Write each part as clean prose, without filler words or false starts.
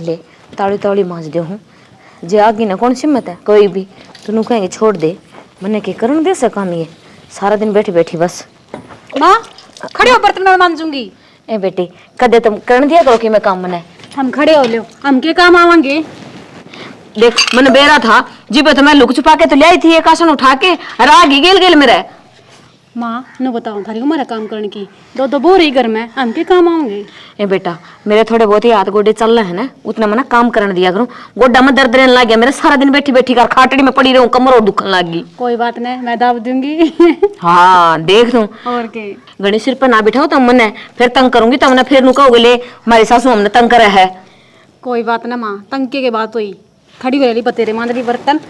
ले ताड़ी ताड़ी मांज दे हूँ जे आगी ना कौन सिम्मत है कोई भी तू कहेंगे छोड़ दे मैंने के करण दे सका ये सारा दिन बैठी बैठी बस। माँ खड़े हो बर्तन मैं मांजूंगी। ए बेटी कदे तुम करण दिया करो कि मैं काम मना हम खड़े हो लो हम के काम आवांगे। देख मैंने बेरा था जी पे तो मैं लुक छुपा के तो ले आई थी एक आसन उठा के रागी गेल गेल मेरे। माँ न बताओ थारी उम्र है काम करने की दो दो बोर ही घर में हम के काम आऊंगे। ए बेटा मेरे थोड़े बहुत ही हाथ गोडे चल रहे हैं ना उतना मैं ना काम करने दिया करूं गोड्डा में दर्द रहने लग गया मेरे सारा दिन बैठी बैठी कर खाटड़ी में पड़ी रहूं कमर और दुखन लग गई। कोई बात नहीं मैं दाब दूंगी। हाँ देख तू और के गणी सिर पर ना बिठाओ तब मैंने फिर तंग करूंगी तब ना फिर नु कहोगे ले हमारी सासू हमने तंग करा है। कोई बात ना माँ तंके के बात हुई खड़ी हो रही बतेरे मांदरी बर्तन।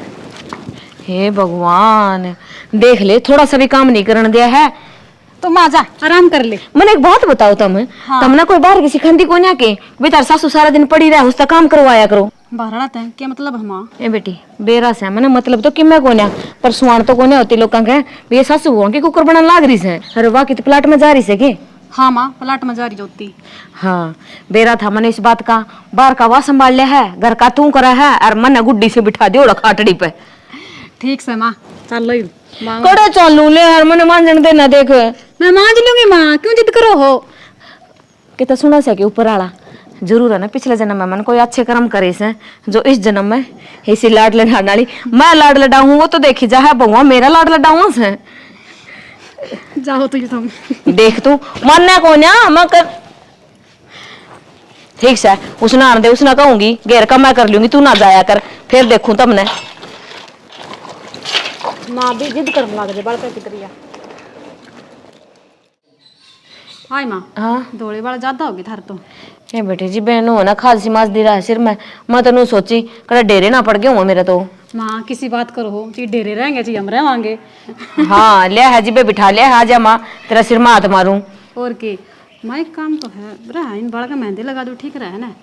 हे भगवान देख ले थोड़ा सा भी काम नहीं करने दिया है तो माँ जा आराम कर ले। मैंने एक बात बताओ हाँ। तुम ना कोई बाहर की सिखंदी को ना के बेचार सासू सारा दिन पड़ी रहे उसका काम करवाया करो। बारह तय क्या मतलब है माँ। ए बेटी बेरा से मैंने मतलब तो कि मैं कोन्या पर सुहान तो कोने होती लोगों के ये सासू हुआ के कुकर बनाने लाग रही से अरे वाह की प्लाट में जा रही से के। हाँ माँ प्लाट में जा रही होती। हाँ बेरा था मैंने इस बात का बाहर का वाह संभाल लिया है घर का तू करा है और मन गुड्डी से बिठा दियो खाटड़ी पे। ठीक से माँ चल लो कड़े चालू ले हर मन मांजन देना देख मैं मांज लूंगी माँ क्यों जिद करो हो। कितना सुना से कि ऊपर आला जरूर है ना पिछले जन्म में मन कोई अच्छे कर्म करे से जो इस जन्म में ऐसी लाड लड़ाने वाली मैं लाड लड़ाऊं वो तो देखी जा है भगवान मेरा लाड लड़ाऊं से जाओ तुम देख तू मानना को ना मैं कर ठीक से उसने आने दे उसने कहूंगी घेर का मैं कर लूंगी तू ना जाया कर फिर देखूं तब ने माँ भी जिद करने लग जाए बड़का कितरिया। हाय माँ हाँ दौड़े वाला ज्यादा होगी थार तो। ए बेटे जी बहन हो ना खालसी मास दी रहा है सिर में मैं तो सोची कड़ा डेरे ना पड़ गया हूँ मेरा तो। माँ किसी बात करो हो ची डेरे रहेंगे ची हम रहेंगे। हाँ ले है जी बे बिठा ले आ जा माँ तेरा सिर में हाथ मारूं। और के माँ एक काम तो है रहा इन बाल का मेहंदी लगा दो ठीक रहे ना।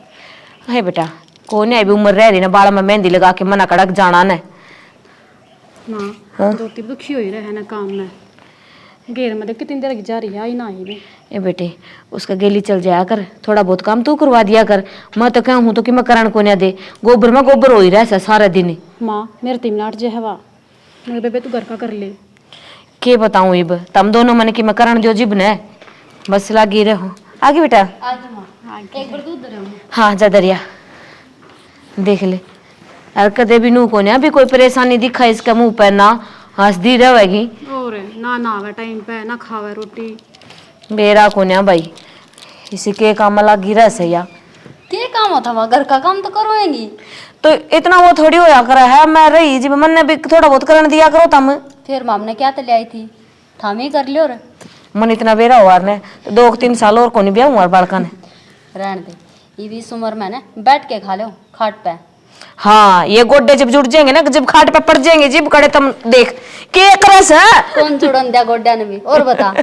है बेटा कौन है अभी उम्र रह रही ना बाल में मेहंदी लगा के मना कड़क जाना न। माँ रोटी दुखी हो ही रहे ना काम में घेर में देख कितनी देर जा रही है आई ना आई भी। ए बेटे उसका गेली चल जाया कर थोड़ा बहुत काम तू करवा दिया कर मैं तो कहूँ तो कि मैं करण को दे गोबर में गोबर हो ही रहा सारा दिन। माँ मेरे 3 मिनट जो है मेरे बेबे तू घर का कर ले के बताऊँ इब तम दोनों मन की मैं करण जो जिब न बस लागी रहो आगे बेटा एक बार दूध दे। हाँ जा दरिया देख ले और कदे भी नू को अभी कोई परेशानी दिखा इसका मुंह पर ना हंसदी रहेगी और ना नहावे टाइम पे ना खावे रोटी बेरा को भाई इसी के काम लगी रह सैया के काम होता वहाँ घर का काम तो करोएंगी तो इतना वो थोड़ी होया करा है मैं रही जी मन ने भी थोड़ा बहुत करने दिया करो तम फिर माम ने क्या ले आई थी थाम ही कर लियो रे मन इतना बेरा हुआ ने तो 2-3 साल और को नहीं ब्याह हुआ बालका ने रहने दे ये भी इस उम्र में ना बैठ के खा लो खाट पे। हाँ ये गोड्डे जब जुड़ जाएंगे ना जब खाट पे पड़ जाएंगे जिब कड़े तुम देख के करस है कौन जुड़न दिया गोड्डा ने भी और बता।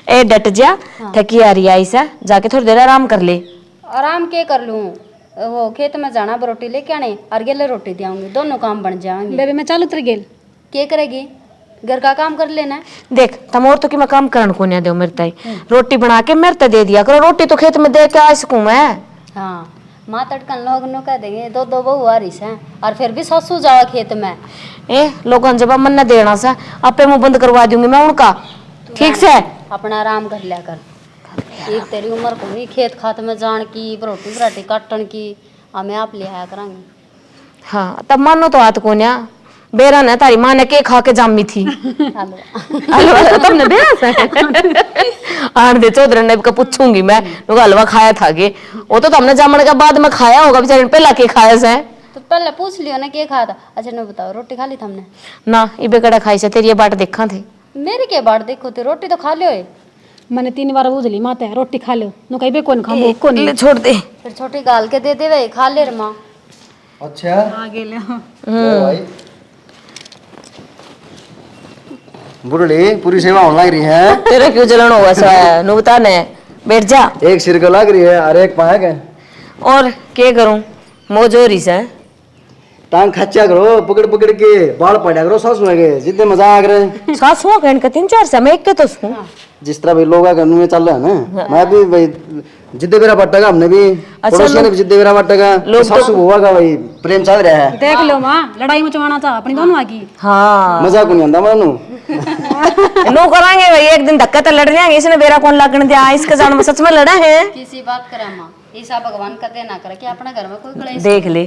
ए डट जा थकी आ रही आई सा जाके थोड़ी देर आराम कर ले। आराम के कर लूँ वो खेत में जाना रोटी लेके आने और गेले रोटी दियाऊंगी दोनों काम बन जाएंगे। बेबे मैं चालू उतर गेल के करेगी घर का काम कर लेना। देख तम और तो कि मैं काम करन को नहीं दो मेरे ताई रोटी बना के मेरे दे दिया करो रोटी तो खेत में दे के आ सकूं मैं। हाँ माँ तड़कन लोग नो कह देंगे 2-2 बहू आ रही है और फिर भी ससु जाओ खेत में ए लोगों जब मन न देना सा आपे मुंह बंद करवा दूंगी मैं उनका ठीक से अपना आराम कर लिया कर। एक तेरी उम्र को नहीं खेत खात में जान की रोटी बराटी काटन की हमें आप ले आया करांगे। हाँ तब मानो तो हाथ को न्या बेरा न तारी माँ ने के खा के जामी थी हलवा तुमने बेरा से आन दे चौधरी ने का पूछूंगी मैं हलवा खाया था के वो तो तुमने जामन के बाद में खाया होगा बेचारे पहला के खाया से तो पहले पूछ लियो ना के खाया था। अच्छा ने बताओ रोटी खा ली तुमने ना इबे कड़ा खाई से तेरी बाट देखा थे मेरी के बाट देखो थे रोटी तो खा लियो मैंने 3 बार बुझ ली माते रोटी खा लो नु कहीं भी कौन खाओ कौन ले छोड़ दे फिर छोटी गाल के दे वे खा ले रे माँ। अच्छा आ गेले भाई बुढ़ड़ी पूरी सेवा होने लग रही है तेरा क्यों जलन हुआ सा नु बता ने बैठ जा एक सिर का लग रही है और एक पाया के और के करूं मौज हो रही से टांग खच्चा करो पकड़ पकड़ के बाल पड़ा करो सासू के जितने मजाक रहे सासुआ कहन के 3-4 से मैं एक के तो सुन जिस तरह भाई लोग में चल रहा है ना मैं भी भाई जिद्दे बेरा बटेगा हमने भी पड़ोसियों ने भी जिद्दे बेरा बटेगा सासू हुआ का भाई प्रेम चल रहा है देख लो माँ लड़ाई मचवाना था अपनी दोनों आगी। हाँ मजाक नहीं आंदा मानू नो करांगे भाई एक दिन धक्का तो लड़ जाएंगे इसने बेरा कौन लगन दिया इसके जान में सच में लड़ा है किसी बात करे माँ ऐसा भगवान कदे ना करे कि अपने घर में कोई कलेश देख ले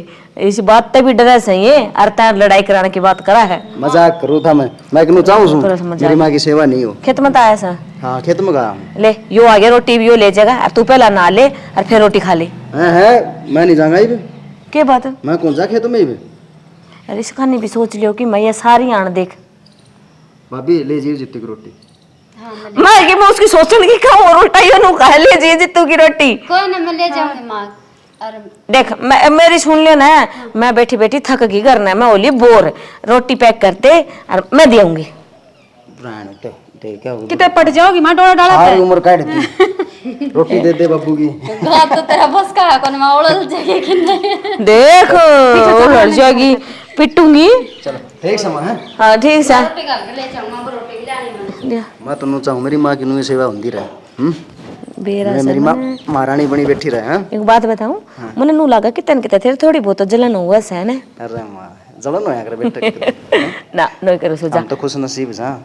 इस बात पे भी डरा सही है अरता लड़ाई कराने की बात करा है मजाक करूँ था मैं कहूँ चाहूँ थोड़ा सा मजाक। मेरी माँ की सेवा नहीं हो खेत में तो आया सा हाँ खेत में गया ले यो आ गया रोटी भी यो ले जाएगा और तू पहला ना ले और फिर रोटी खा ले है मैं नहीं जाऊंगा ये के बात है? मैं कौन सा खेत में भी अरे इसका नहीं भी सोच लियो कि मैं ये सारी आन देख भाभी ले जी जितनी की रोटी मैं उसकी सोचने की क्या और उल्टा यो नु कह ले जी जित्तू की रोटी कोई ना मैं ले जाऊंगी माँ। अरे देख मेरी सुन लियो ना मैं बैठी बैठी थक गई करना है मैं बोली बोर रोटी पैक करते और मैं देऊंगी क्या हो कितने पट जाओगी माँ डोला डाला सारी उम्र काट दी रोटी दे दे बाबू की घात तो तेरा बस का है कौन माँ उड़ल जाएगी कि नहीं। देख लड़ जाएगी पिटूंगी चलो ठीक समय है हाँ ठीक है रोटी खा के ले जाऊंगा मैं रोटी भी लानी है। मैं तो चाहूँ मेरी माँ की नुई सेवा होती रहे बेरा मेरी माँ महारानी बनी बैठी रहे हैं एक बात बताऊं मुझे नू लगा कि तन के तेरे थोड़ी बहुत जलन हुआ है ना अरे माँ जलन होया करे बेटा ना नो करो सोचा हम तो खुश नसीब हैं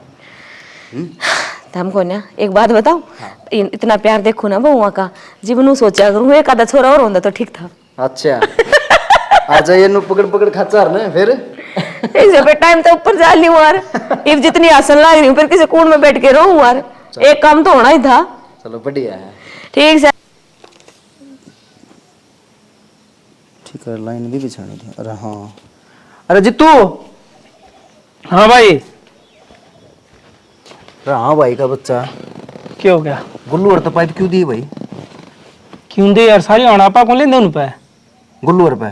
तो हमको ना एक बात बताऊं इतना प्यार देखो ना बहुआ का जीवन सोचा करूँ एक आधा छोरा और होता तो ठीक था अच्छा आ जाइए नु पकड़ पकड़ खचार ने फिर इसे पे टाइम तो ऊपर जा ली मार इफ जितनी आसन लाग रही हूँ फिर किसी कूड़ में बैठ के रहूं मार एक काम तो होना ही था चलो बढ़िया है ठीक है ठीक है लाइन भी बिछानी थी अरे हाँ अरे जित्तू हाँ भाई अरे हाँ भाई का बच्चा क्या हो गया गुल्लू और तो पाइप क्यों दी भाई क्यों दे यार सारी अड़ापा कौन लेंदे उन पे गुल्लू और पे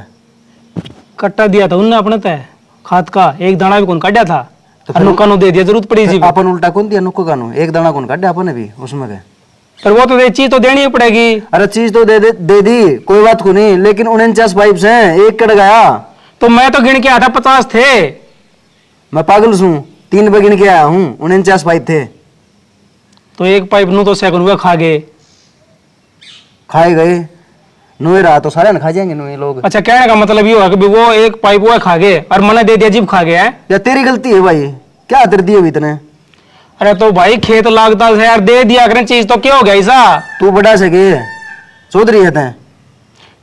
कट्टा दिया था उनने अपने तय खाद का एक दाना भी कौन काटा था और नुक्का नु दे दिया जरूरत पड़ी जी अपन उल्टा कौन दिया नुक्को कानू एक दाना कौन काटा अपन भी उसमें के पर वो तो चीज तो देनी ही पड़ेगी अरे चीज तो दे दी कोई बात को नहीं लेकिन 49 पाइप हैं एक कट गया तो मैं तो गिन के आया था 50 थे मैं पागल हूँ 3 पे गिन के आया हूँ 49 पाइप थे तो एक पाइप नु तो सेकंड हुआ खा गए खाए गए नुए रहा तो सारे न खा जाएंगे नुए लोग अच्छा कहने का मतलब ये हुआ कि वो एक पाइप वो खा गए और मैंने दे दिया जीप खा गया है या तेरी गलती है भाई क्या दर्द दी अभी इतने अरे तो भाई खेत लागता है यार दे दिया करें चीज तो क्या हो गया ऐसा तू बड़ा सके चौधरी है तैं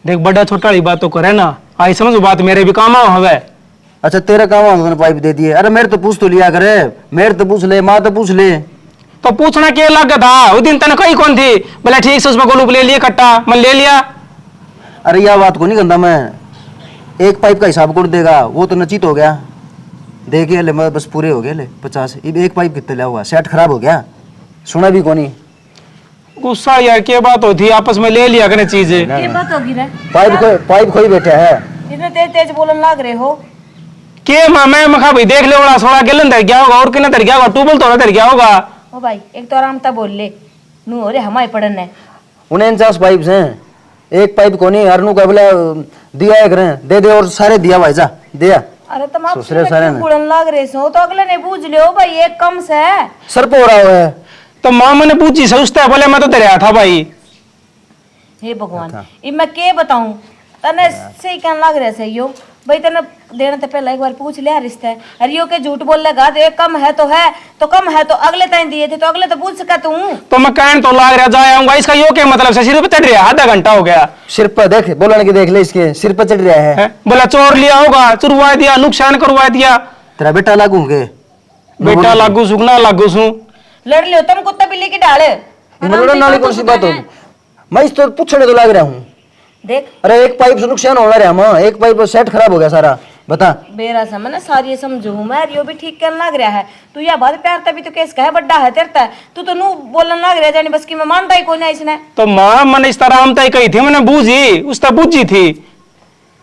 देख बड़ा छोटा वाली बात तो करे ना आई समझ बात मेरे भी काम आओ हवे अच्छा तेरा काम होगा पाइप दे दिए अरे मेरे तो पूछ तो लिया करे मेरे तो पूछ ले माँ तो पूछ ले तो पूछना क्या लग था उस दिन तने कहीं कौन थी बोले ठीक से उसमें गोलूप ले लिए कट्टा मैं ले लिया अरे यह बात को नहीं करता मैं एक पाइप का हिसाब कर देगा वो तो नचित हो गया देखिए ले मैं बस पूरे हो गए ले 50 एक पाइप कितने लिया हुआ सेट खराब हो गया सुना भी कोनी गुस्सा यार क्या बात होती आपस में ले लिया करने चीजें ये बात होगी रे पाइप खोई बैठा है इतने तेज तेज बोलन लाग रहे हो के मैं मखा भाई देख ले बड़ा सोड़ा गेलन धर गया होगा और कितना धर गया होगा ट्यूबल तो धर गया होगा ओ भाई एक तो आराम ता बोल ले नू हो रे हमारे पड़न है 49 पाइप हैं एक पाइप को नहीं हरनू का बोला दिया है करें दे दे और सारे दिया भाई जा दिया अरे तुम आप दूसरे सारे ने बोलन लाग रहे सो तो अगले ने पूछ लियो भाई एक कम से है सर पे हो रहा है तो माँ मैंने पूछी सोचता बोले मैं तो दरिया था भाई हे भगवान अब मैं के बताऊं तने सही कहने लाग रहे सही हो भाई तने देने से पहले एक बार पूछ लिया रिश्ता है अरे यो के झूठ बोल लेगा तो एक कम है तो कम है तो अगले टाइम दिए थे तो अगले तो पूछ सका तू तो मैं कहने तो लाग रहा जाए आऊंगा इसका यो क्या मतलब से सिर पे चढ़ रहा आधा घंटा हो गया सिर पर देख बोलने की देख ले इसके सिर पर चढ़ रहा है बोला चोर लिया होगा चुरवा दिया नुकसान करवा दिया तेरा बेटा लागू के बेटा लागू सुखना लागू सू लड़ लियो तुम कुत्ता बिल्ली की डाले लड़न वाली कौन सी बात हो मैं इस तो पूछने तो लाग रहा हूँ देख अरे एक पाइप से नुकसान हो रहा है हम एक पाइप सेट खराब हो गया सारा बता बेरा समझ ना सारी समझू मैं रियो भी ठीक कहने लग रहा है तू या बात प्यार तभी तो केस कहे बड्डा है तेरता तू तो नू बोलन लग रहा जानी बस की मैं मानता ही कोई नहीं इसने तो माँ मैंने इस तरह आमता ही कही थी मैंने बूझी उस तरह बूझी थी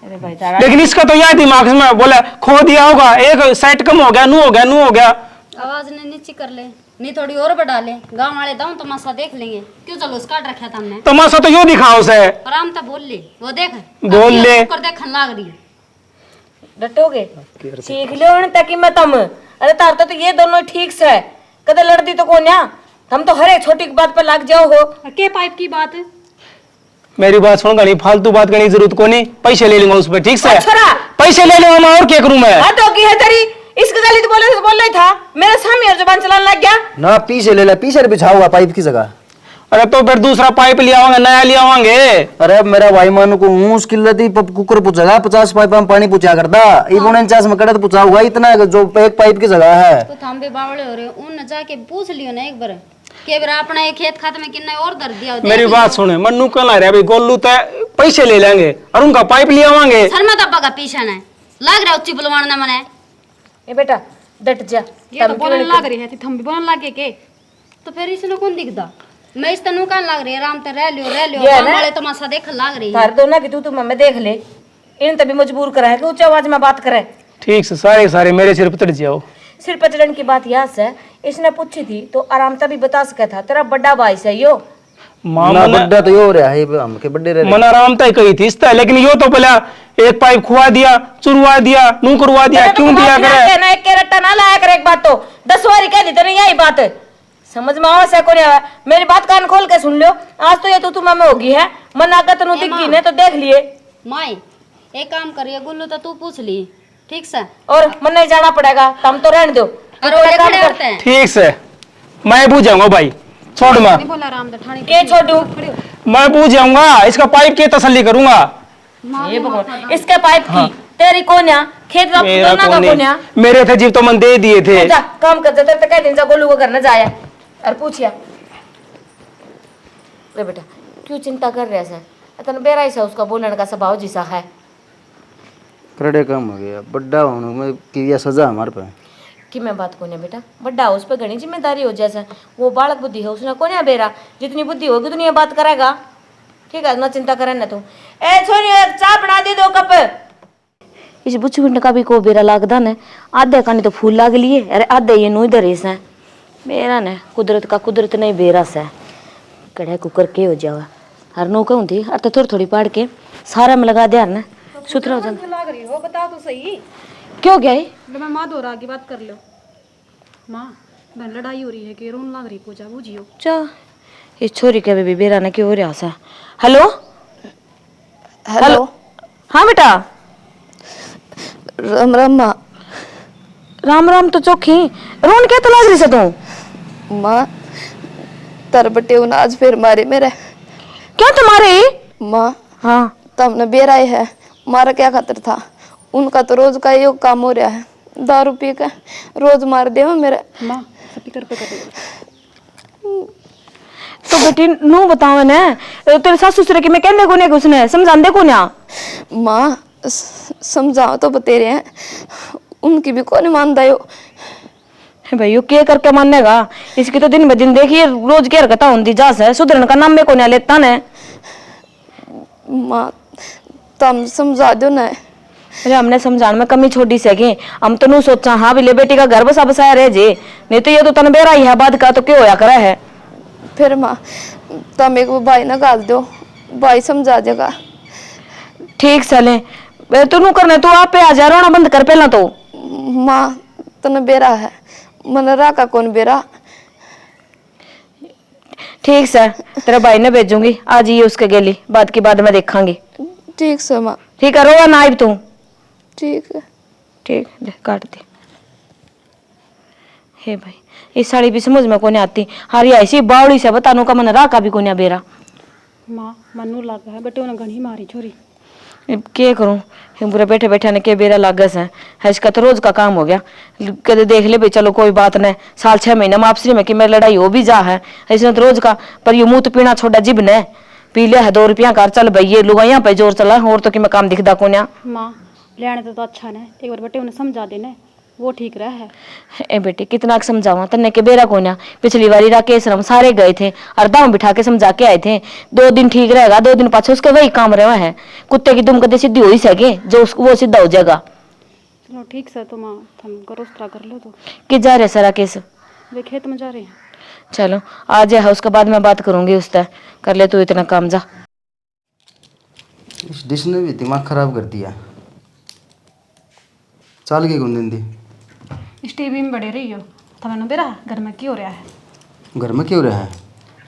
अरे भाई तारा लेकिन इसका तो यह दिमाग में बोला खो दिया होगा एक सेट कम हो गया नू हो गया आवाज ने नीचे कर ले नहीं थोड़ी और बढ़ा ले गांव वाले दाऊं तमाशा देख लेंगे क्यों चलो उसका रखा था हमने तमाशा तो यो दिखाओ से आराम से बोल ले वो देख बोल ले कर देखन लाग रही है डटोगे सीख लो न ताकि मैं तम अरे तार तो ये दोनों ठीक से है कदे लड़ती तो कोन्या हम तो हर एक छोटी बात पर लग जाओ हो के पाइप की बात है? मेरी बात सुन गणी, फालतू बात करने की जरूरत को नहीं, पैसे ले लूंगा उस पर, ठीक से? अच्छा पैसे ले लूंगा मैं, और क्या करूं मैं? हाँ तो की है तेरी इसके गली तो बोल रही था मेरे सामने और जुबान चलाने लग गया ना पीछे ले ले, पीछे बिछा हुआ पाइप की जगह। अरे तो फिर दूसरा पाइप ले आवांगे, नया ले आवांगे। अरे अब मेरा भाई मानो को मुश्किल रहती कुकर पूछेगा 50 पाइप में पानी पूछा करता ये 49 में कड़े तो पूछा हुआ इतना जो एक पाइप की जगह है। तो थम भी बावड़े हो रहे हो उन जाके पूछ लियो ना एक बार के बार अपना एक खेत खात में कितना और दर दिया मेरी बात सुने, मन्नू कल आ रहा भाई, गोलू तो पैसे ले लेंगे और उनका पाइप ले आवांगे। शर्मा दब्बा का पीछा ना लग रहा उच्ची बुलवान ना मने ए बेटा डट जा ये तो बोलने लग रही है थम भी बोलने लगे के तो फिर इसने कौन दिखदा मैं इस तनु कान लग रही है आराम ते रह लियो ये काम ना- वाले तमाशा देख लग रही है तार दो ना कि तू मैं देख ले इन तभी मजबूर करा है कि ऊंची आवाज में बात करे ठीक से सारे सारे मेरे सिर पर चढ़ जाओ। सिर पर चढ़ने की बात यहाँ से इसने पूछी थी तो आराम से भी बता सका था तेरा बड़ा भाई से यो मां ना मन बड्डा तो यो हो रहा है हम के बड्डे रहे मन आराम तय कही थी इसता, लेकिन यो तो बोला एक पाइप खुआ दिया, चुरवा दिया, नू करवा दिया, क्यों दिया करे? ना एक रट्टा ना लाया कर एक बात तो 10 बारी कह दी तेरे यही बात समझ में आवा से को नहीं आवा मेरी बात कान खोल के सुन लो आज तो ये तो तुम में होगी है मन आगा तनु दिख गई ने तो देख लिए माई एक काम करिए गुल्लू तो तू पूछ ली ठीक से और मन नहीं जाना पड़ेगा तुम तो रहने दो और वो काम खड़े कर होते हैं ठीक से मैं पूछ जाऊंगा भाई, छोड़ मैं नहीं बोला राम ठाणी के छोड़ू मैं पूछ जाऊंगा, इसका पाइप की तसल्ली करूंगा। ये भगवान इसके पाइप की तेरी कोन्या खेत का मेरा कोना का कौन कोन्या है? मेरे थे जीव तो मन दे दिए थे। जा काम कर जा कह दिन जा गोलू को घर न जाया और पूछिया रे बेटा क्यों चिंता कर रहे से तन बेरा ही सा उसका बोलने का स्वभाव जैसा है करड़े काम हो गया बड्डा होने में की ये सजा हमारे पे कि मैं बात कोने बेटा बड्डा उस पर घनी जिम्मेदारी हो जैसे वो बालक बुद्धि है उसने कोने बेरा जितनी बुद्धि होगी उतनी ये बात करेगा ठीक है ना चिंता करे ना तू ए छोरी चाय बना दे 2 कप इस बुच्ची बिंड का भी को बेरा लागदा ने आधे का नहीं तो फूल लाग लिए अरे आधे ये नु इधर से मेरा ने कुदरत का कुदरत नहीं बेरा से कड़े कुकर के हो जावा हर नो कहूं थी और तो थोड़ी थोड़ी पाड़ के सारा में लगा दे ना सुथरा हो जाता लग रही हो बता तो सही क्यों गया ये लो मैं माँ दोरा की बात कर लो माँ बहन लड़ाई हो रही है कि रोन लग रही पूजा बूझियो चा इस छोरी के भी बेरा ने क्यों हो रहा सा हेलो हेलो हाँ बेटा राम राम माँ राम राम तो चौखी रोन क्या तो लाग रही से तू माँ तर बटे उन आज फिर मारे मेरे क्या तुम्हारे माँ हाँ तमने बेराए है मारा क्या खातिर था उनका तो रोज का यो काम हो रहा है दारू पी के रोज मार दे मेरे माँ स्पीकर पे कर तो बेटी नू बताओ ना तेरे सास ससुर के मैं कहने को नहीं उसने समझाने को ना माँ समझाओ तो बते रहे हैं उनकी भी कौन मानता यो भाई यो क्या करके मानेगा इसकी तो दिन ब दिन देखिए रोज की हरकत होती जा से सुधरन का नाम में को नहीं लेता ने माँ तम समझा दो ना अरे हमने समझाने में कमी छोड़ी सके हम तो नू सोचा हाँ भी ले बेटी का घर बसा बसाया रह जे नहीं तो ये तो तन बेरा ही है बाद का तो क्यों होया करा है फिर माँ तम एक भाई ना गाल दो भाई समझा देगा ठीक चले तू नू करने तू आप पे आ जा रोना बंद कर पहला तो माँ तने बेरा है मन राका कौन बेरा ठीक से तेरा भाई ने भेजूंगी आज ही उसके गेली बाद की बाद में देखांगी ठीक से माँ ठीक है रोवा ना आइब तू ठीक है ठीक दे काट दे हे भाई ये साड़ी भी समझ में कोने आती हारी ऐसी बावड़ी से बतानो का मन राका भी कोने बेरा माँ मनु लगा है बटे उन्हें घनी मारी छोरी अब क्या करूं पूरा बैठे बैठे ने के बेरा लागस है इसका तो रोज का काम हो गया कदे देख ले भाई चलो कोई बात नहीं साल 6 महीने में आपसी में कि मेरी लड़ाई हो भी जा है ऐसे तो रोज का पर ये मुंह तो पीना छोड़ा जिब ने पी लिया है 2 रुपया कर चल भाई ये लुगाइया पे जोर चला और तो कि मैं काम दिखदा कोन्या माँ लेने तो अच्छा ने एक बार बटे उन्हें समझा देने वो ठीक रहा है ए बेटे कितना समझावा तन्ने के बेरा कोन्या पिछली बारी राकेश हम सारे गए थे और दाम बिठा के समझा के आए थे 2 दिन ठीक रहेगा 2 दिन पाछे उसके वही काम रहा है कुत्ते की दुम कदे सीधी हो ही सके जो वो सीधा हो जाएगा चलो ठीक से तो माँ हम करो उस तरह कर लो तो कि जा रहे सर राकेश वे खेत में जा रहे हैं चलो आ जाए उसके बाद मैं बात करूंगी उससे कर ले तू इतना काम जा इस डिश ने भी दिमाग खराब कर दिया चल गई कौन दिन दी इस टीवी में बड़े रही हो तो मैंने बेरा घर में की हो रहा है घर में क्यों रहा है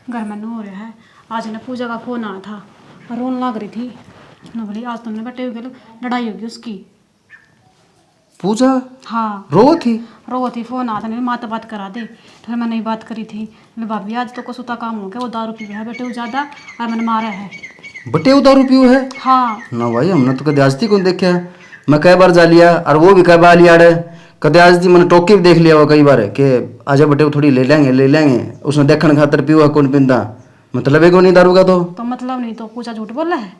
घर में नू हो रहा है। आज ना पूजा का फोन आया था और रोन लग रही थी ना बोली आज तुमने बैठे हुए लड़ाई होगी उसकी। पूजा हाँ रो थी रो थी फोन आता नहीं माँ तो बात करा दे तो फिर मैंने बात करी थी बोले भाभी आज तो कसुता काम हो गया वो दारू पी है बेटे वो ज़्यादा और मैंने मारा है। बटे दारू पियो है हाँ ना भाई हमने तो कदे आज थी कौन देखा मैं कई बार जा लिया और वो भी कई बार लिया रे कदे आज थी मैंने टोके भी देख लिया वो कई बार कि आजा बटे थोड़ी ले लेंगे उसने देखने खातर पियो है कौन पिंदा मतलब है कौन नहीं दारू का तो मतलब नहीं तो पूजा झूठ बोला है।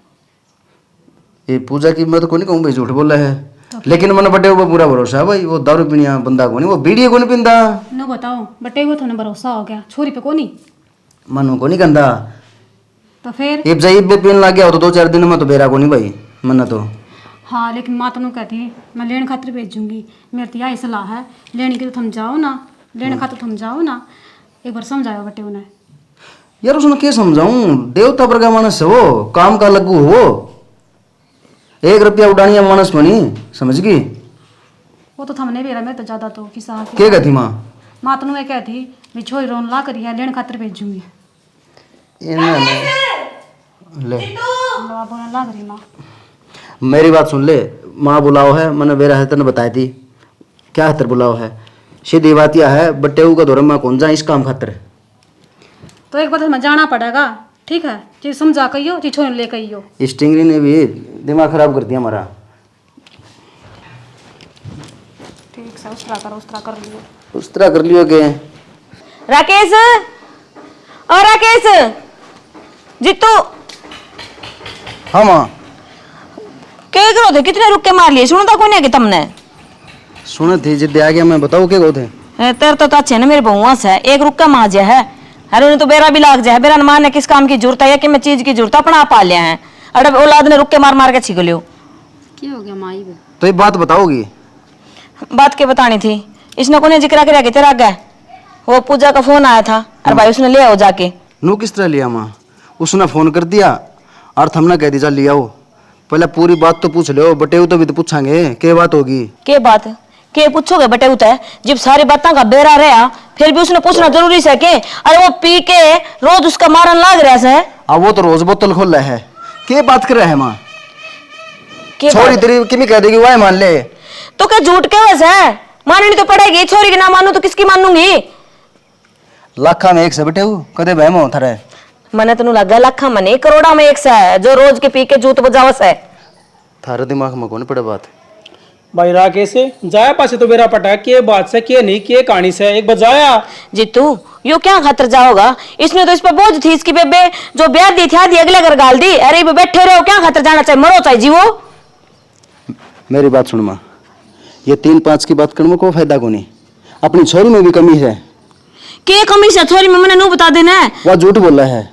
ये पूजा की मैं तो कोई नहीं कहूँ भाई झूठ बोला है लेकिन मैंने बटे ऊपर पूरा भरोसा है भाई वो दारू पीनिया बंदा को नहीं वो बीड़ी को नहीं पींदा न बताओ बटे को थोड़ा भरोसा हो गया छोरी पे को नहीं मनु को नहीं कहता तो फिर ये जब भी पीने लग गया हो तो 2-4 दिन में तो बेरा को नहीं भाई मना तो हाँ लेकिन माँ तो कहती है मैं लेने खातिर भेजूंगी मेरी तो यही सलाह है लेने की तो थम जाओ ना लेने खातिर थम जाओ ना एक बार समझाओ बटे उन्हें। यार उसने क्या समझाऊं देवता पर का मानस है वो काम का लगू हो 1 रुपया उड़ानिया मानस बनी समझ गई वो तो थमने बेरा मैं तो ज़्यादा तो किसा क्या कहती माँ माँ तो मैं कहती भी छोरी रोन ला करी है लेने खातिर भेजूंगी ले बोलने ला करी माँ मेरी बात सुन ले माँ बुलाओ है मैंने बेरा है तेने बताई थी क्या हतर बुलाओ है सीधी बात यह है बट्टे का धोरम में कौन जा इस काम खातर तो एक बार हमें जाना पड़ेगा ठीक है चीज समझा कहियो चीज छोड़ ले कहियो। इस टिंगरी ने भी दिमाग खराब कर दिया हमारा। ठीक है उस तरह कर लियो उस तरह कर लियो के राकेश और राकेश जीतू हाँ माँ क्या करो थे कितने रुक के मार लिए सुनो तो कौन है कि तुमने सुने थे जिद्दे आ गया मैं बताओ क्या थे तेरे तो अच्छे ना मेरे बहुआ से एक रुक का मार है अरे उन्हें तो बेरा भी लाग जाए बेरा मारने किस काम की जरूरत है या कि मैं चीज की जरूरत अपना पा लिया है अरे औलाद ने रुक के मार के छिक लियो क्या हो गया माई बे तो ये बात बताओगी बात के बतानी थी इसने कोने जिक्र कर तेरा गए वो पूजा का फोन आया था अरे भाई उसने ले आओ जाके नू किस तरह लिया माँ उसने फोन कर दिया और हमने कह दी चल लिया पहले पूरी बात तो पूछ लो बटे तो भी तो पूछांगे क्या बात होगी के बात के पूछोगे बटे उतर जब सारी बातों का बेरा रहा फिर भी उसने पूछना जरूरी है के अरे वो पी के रोज उसका मारन लाग रहा है अब वो तो रोज बोतल खोल रहा है के बात कर रहा है माँ छोरी तेरी किमी कह देगी वह मान ले तो क्या झूठ के वैसे है माननी तो पड़ेगी छोरी की ना मानू तो किसकी मानूंगी लाखा में एक से बटे कदे बहम हो थारे मने तेन लगा लाखा मने करोड़ा में एक से है जो रोज के पी के जूत बजावस है थारे दिमाग में कौन पड़े बात भाई राकेश जाया पासे तो मेरा पटा के बात से के नहीं के कहानी से एक बजाया जीतू यो क्या खातर जाओगा इसने तो इस पर बोझ थी इसकी बेबे जो ब्याह दी थी आधी अगले घर गाल दी अरे बैठे रहो क्या खातर जाना चाहिए मरो चाहिए जीवो मेरी बात सुन माँ ये 3-5 की बात करने को फायदा को नहीं अपनी छोरी में भी कमी है के कमी से छोरी में मैंने नू बता देना है वह झूठ बोल रहा है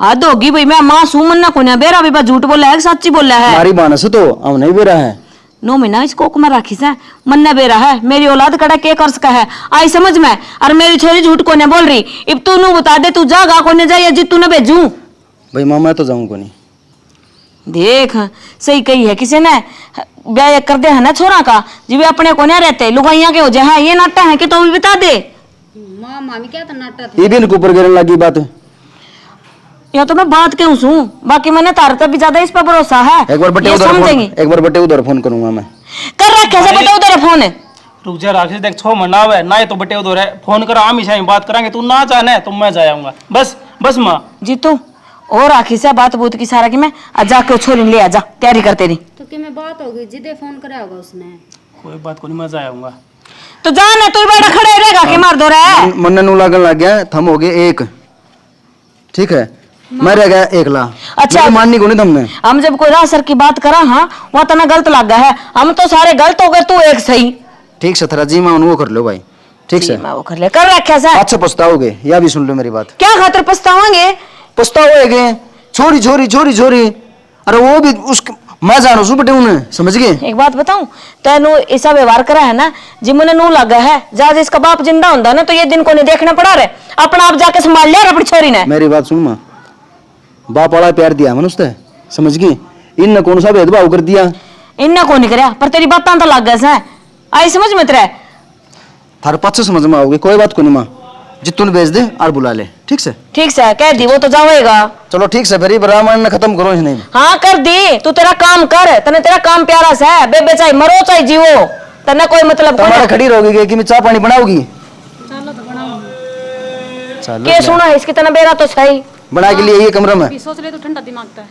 हद होगी भाई मैं मां सू मन्ना को बेरा भी बा झूठ बोला है सच्ची बोला है हमारी बानस तो हम नहीं बेरा है 9 महीना इसको कुमार राखी से मन्ना बेरा है मेरी औलाद कड़ा के कर सका है आई समझ में और मेरी छोरी झूठ को बोल रही अब तू नू बता दे तू जागा को जा या जितू न भेजू भाई माँ मैं तो जाऊँ को नहीं देख सही कही है किसी ने ब्याह कर दे है ना छोरा का जी अपने को नहीं रहते लुगाइया के हो जाए ये नाटा है कि तो भी बता दे माँ मामी क्या था नाटक ये भी इनके ऊपर गिरने लगी बात या तो मैं बात क्यों सू बाकी मैंने तार तक भी ज्यादा इस पर भरोसा है एक बार बटे ये उधर समझेंगे एक बार बटे उधर फोन करूंगा मैं कर रखे से बटे उधर फोन रुक जा राकेश देख 6 महीना हुआ ना तो बटे उधर है फोन करा हम ही बात करांगे तू ना जाने तो मैं जाऊंगा बस बस माँ जीतू और आखिर से बात बूत की सारा की मैं आज जाके छोरी ले आ जा तैयारी करते रही तो कि मैं बात होगी जिदे फोन करा होगा उसने कोई बात को नहीं मैं जाऊंगा तो जाना तू बड़ा खड़े रहेगा के मार दो रहा मन नू लगन लग गया थम हो गए एक ठीक है मैं रह गया 1 लाख अच्छा माननी को नहीं तुमने हम जब कोई रासर की बात करा हाँ वहाँ तना गलत लग गया है हम तो सारे गलत हो गए तू एक सही ठीक से थरा जी मैं वो कर लो भाई ठीक से मैं वो कर ले कर रखा सा अच्छा पछताओगे या भी सुन लो मेरी बात क्या खातर पछतावांगे पछताओगे छोरी छोरी छोरी छोरी अरे वो भी उस मैं जानू सु बटे उन्हें समझ गए एक बात बताऊं तेनू ऐसा व्यवहार करा है ना जी मुने नू लगा है जहाज इसका बाप जिंदा होता ना तो ये दिन को नहीं देखना पड़ा रे अपना आप जाके संभाल लिया अपनी छोरी ने मेरी बात सुन मां बाप वाला प्यार दिया मन उसने समझ गई इन कौन सा भेदभाव कर दिया इन्ना को नहीं करया पर तेरी बातां तो लग गए आई समझ मत रहे। थारे पाछे समझ में आओगे, कोई बात को नहीं माँ। जितू ने भेज दे और बुला ले, ठीक से? ठीक से कह दी, वो तो जाएगा। चलो ठीक से, फिर रामायण ने खत्म करो नहीं। हाँ कर दी, तू तेरा काम कर, तने तेरा काम प्यारा सा है, बेबे चाहे मरो चाहे जीवो, तने कोई मतलब तुम्हारा खड़ी रहोगी कि मैं चाय पानी बनाऊंगी? चलो तो बनाऊंगी। चलो के सुना है इसकी, तना बेरा तो सही बना के लिए ये कमरा में। अभी सोच ले तो ठंडा दिमाग था।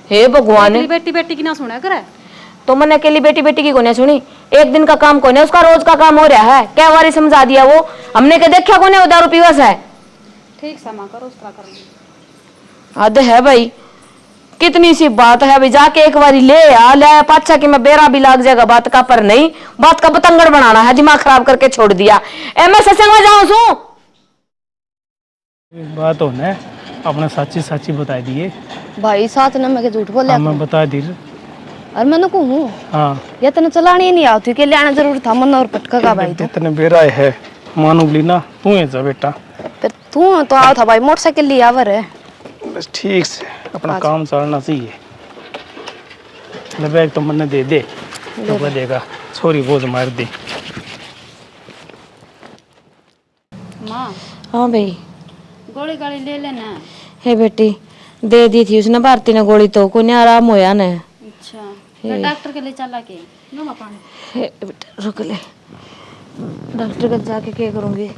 हे भगवान, तेरी बेटी बेटी की ना सुना करे। तो मैंने अकेली बेटी बेटी की कोने सुनी, एक दिन का काम कोने, उसका रोज का काम हो रहा है, क्या बारी समझा दिया वो, हमने के देखा कोने वो दारू पीवस है। ठीक सा माँ करो, उस तरह करूंगी। हद है भाई, कितनी सी बात है, अभी जाके एक बारी ले आ ले पाछा कि मैं बेरा भी लाग जाएगा बात का, पर नहीं, बात का पतंगड़ बनाना है, दिमाग खराब करके छोड़ दिया। मैं सत्संग में जाऊं सू एक बात हो ना, अपने साची साची बता दिए। भाई साथ न मैं झूठ बोले मैं बता दी। और मैंने कहूँ हाँ ये तने चलानी ही नहीं आती, के लेना जरूर था मन और पटका का भाई। तो इतने बेरा है मानो लीना, तू है जा बेटा। फिर तू तो आओ था भाई, मोटरसाइकिल लिया आवर है। बस ठीक से अपना काम चलना चाहिए। ले बैग तो मैंने दे दे, तो वो देगा छोरी बोझ मार दे। माँ हाँ भाई, गोली गाड़ी ले लेना। हे बेटी दे दी थी उसने भारती ने गोली, तो कोई आराम होया ने। अच्छा फिर डॉक्टर के लिए चला के लो पानी। हे बेटा रुक ले, डॉक्टर के जाके क्या करूंगी,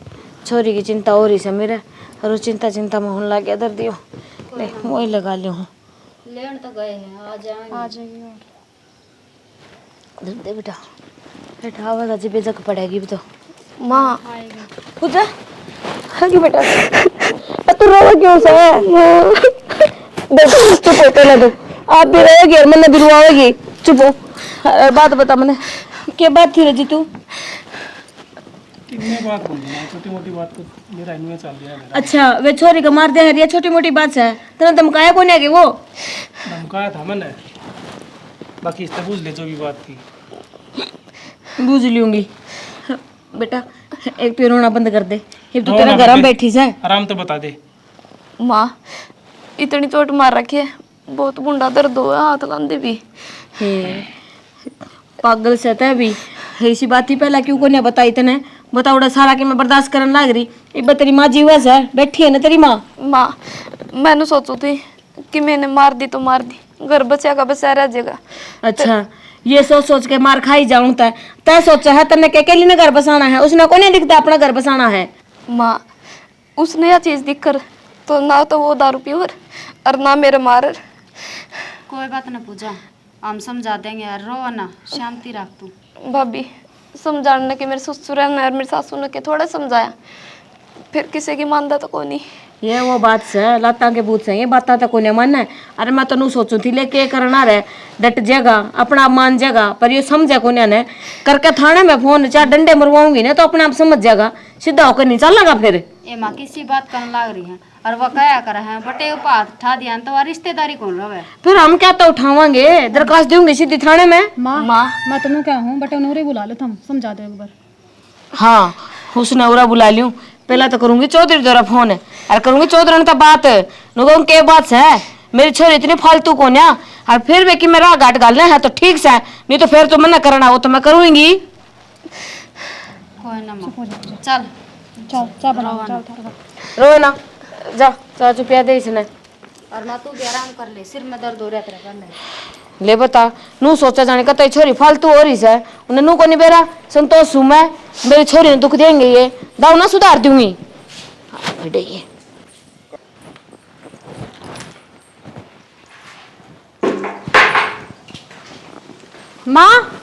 छोरी की चिंता हो रही है मेरे, और वो चिंता में होने लग गया दर्दियो। ले वही लगा लियो हूँ, लेन तो गए हैं, आ जाएंगे। आ जाएगी और दे बेटा, बेटा आवाज अजी बेजक पड़ेगी भी तो। माँ खुद आगे बेटा, तू रोवा क्यों सा है? चुप हो पहले तो, आप भी रोएगी और मैंने भी रुआएगी, चुप हो। बात बता मैंने, क्या बात थी रजी तू? इतनी बात बोल ना, छोटी मोटी बात को मेरा इनमें चल दिया मेरा। अच्छा वे छोरी का मार दिया है, ये छोटी मोटी बात है, तेने धमकाया कौन है कि वो? धमकाया था मैंने, बाकी इससे पूछ ले जो भी बात थी। बूझ लूंगी बेटा, एक तो रोना बंद कर दे, ये तू रो तेरा ना घर में बेटे। बैठी है। आराम तो बता दे। माँ इतनी चोट मार रखी है, बहुत बुंडा दर्द हुआ, हाथ लांदे भी। पागल से था भी, ऐसी बात ही पहला क्यों को नहीं बताई तने? बता उड़ा सारा कि मैं बर्दाश्त करने लग रही, एक बार तेरी माँ जीवा है बैठी है ना तेरी माँ। माँ मैंने सोचू थी कि मैंने मार दी तो मार दी, घर बचेगा बचा रह जाएगा। अच्छा ये सोच सोच के मार खाई जाऊं तय सोचा है तने के अकेली ने घर बसाना है, उसने को नहीं दिखता अपना घर बसाना है। माँ उसने यह चीज दिख कर तो ना तो वो दारू पीवर और ना मेरे मार। कोई बात ना पूजा, हम समझा देंगे यार, रो ना, शांति रख तू। भाभी समझाने के मेरे ससुर ने और मेरी सासू ने के थोड़ा समझाया, फिर किसी की मानता तो कोई नहीं। ये वो बात से लाता के बूथ से ये बात तो कोने मन है। अरे मैं तो नू सोचू थी लेके करना रे, डट जाएगा अपना आप मान जाएगा, पर ये समझे कोने ने करके थाने में फोन चार डंडे मरवाऊंगी ना तो अपने आप समझ जाएगा, सीधा होकर नहीं चल लगा फिर। ए माँ किसी बात करने लग रही है और वो क्या कर रहे हैं, बटे ऊपर उठा दिया तो वह रिश्तेदारी कौन रहे? फिर हम क्या तो उठावांगे, दरखास्त दूंगी सीधी थाने में। माँ मैं तुम्हें क्या हूँ, बटे उन्होंने बुला लो, तुम समझा दो एक बार। हाँ उसने उरा बुला लियो, पहला तो करूंगी चौधरी द्वारा फोन है और करूंगी चौधरी तो बात नुगों के बात है, मेरी छोरी इतनी फालतू कौन है, और फिर भी कि मेरा घाट गालना है तो ठीक से, नहीं तो फिर तो मना करना हो तो मैं करूंगी। कोई ना माँ, चल चल चाय बनाओ, चल रो ना, जा चाचू चुपिया दे इसने। और माँ तू भी आराम कर ले, सिर में दर्द हो रहा है तेरा करने। ले बता नू सोचा जाने का छोरी फालतू हो रही है, उन्हें नू को नहीं बेरा संतोष हूं मैं, मेरी छोरी ने दुख देंगे ये दाऊ ना सुधार दूंगी। ये माँ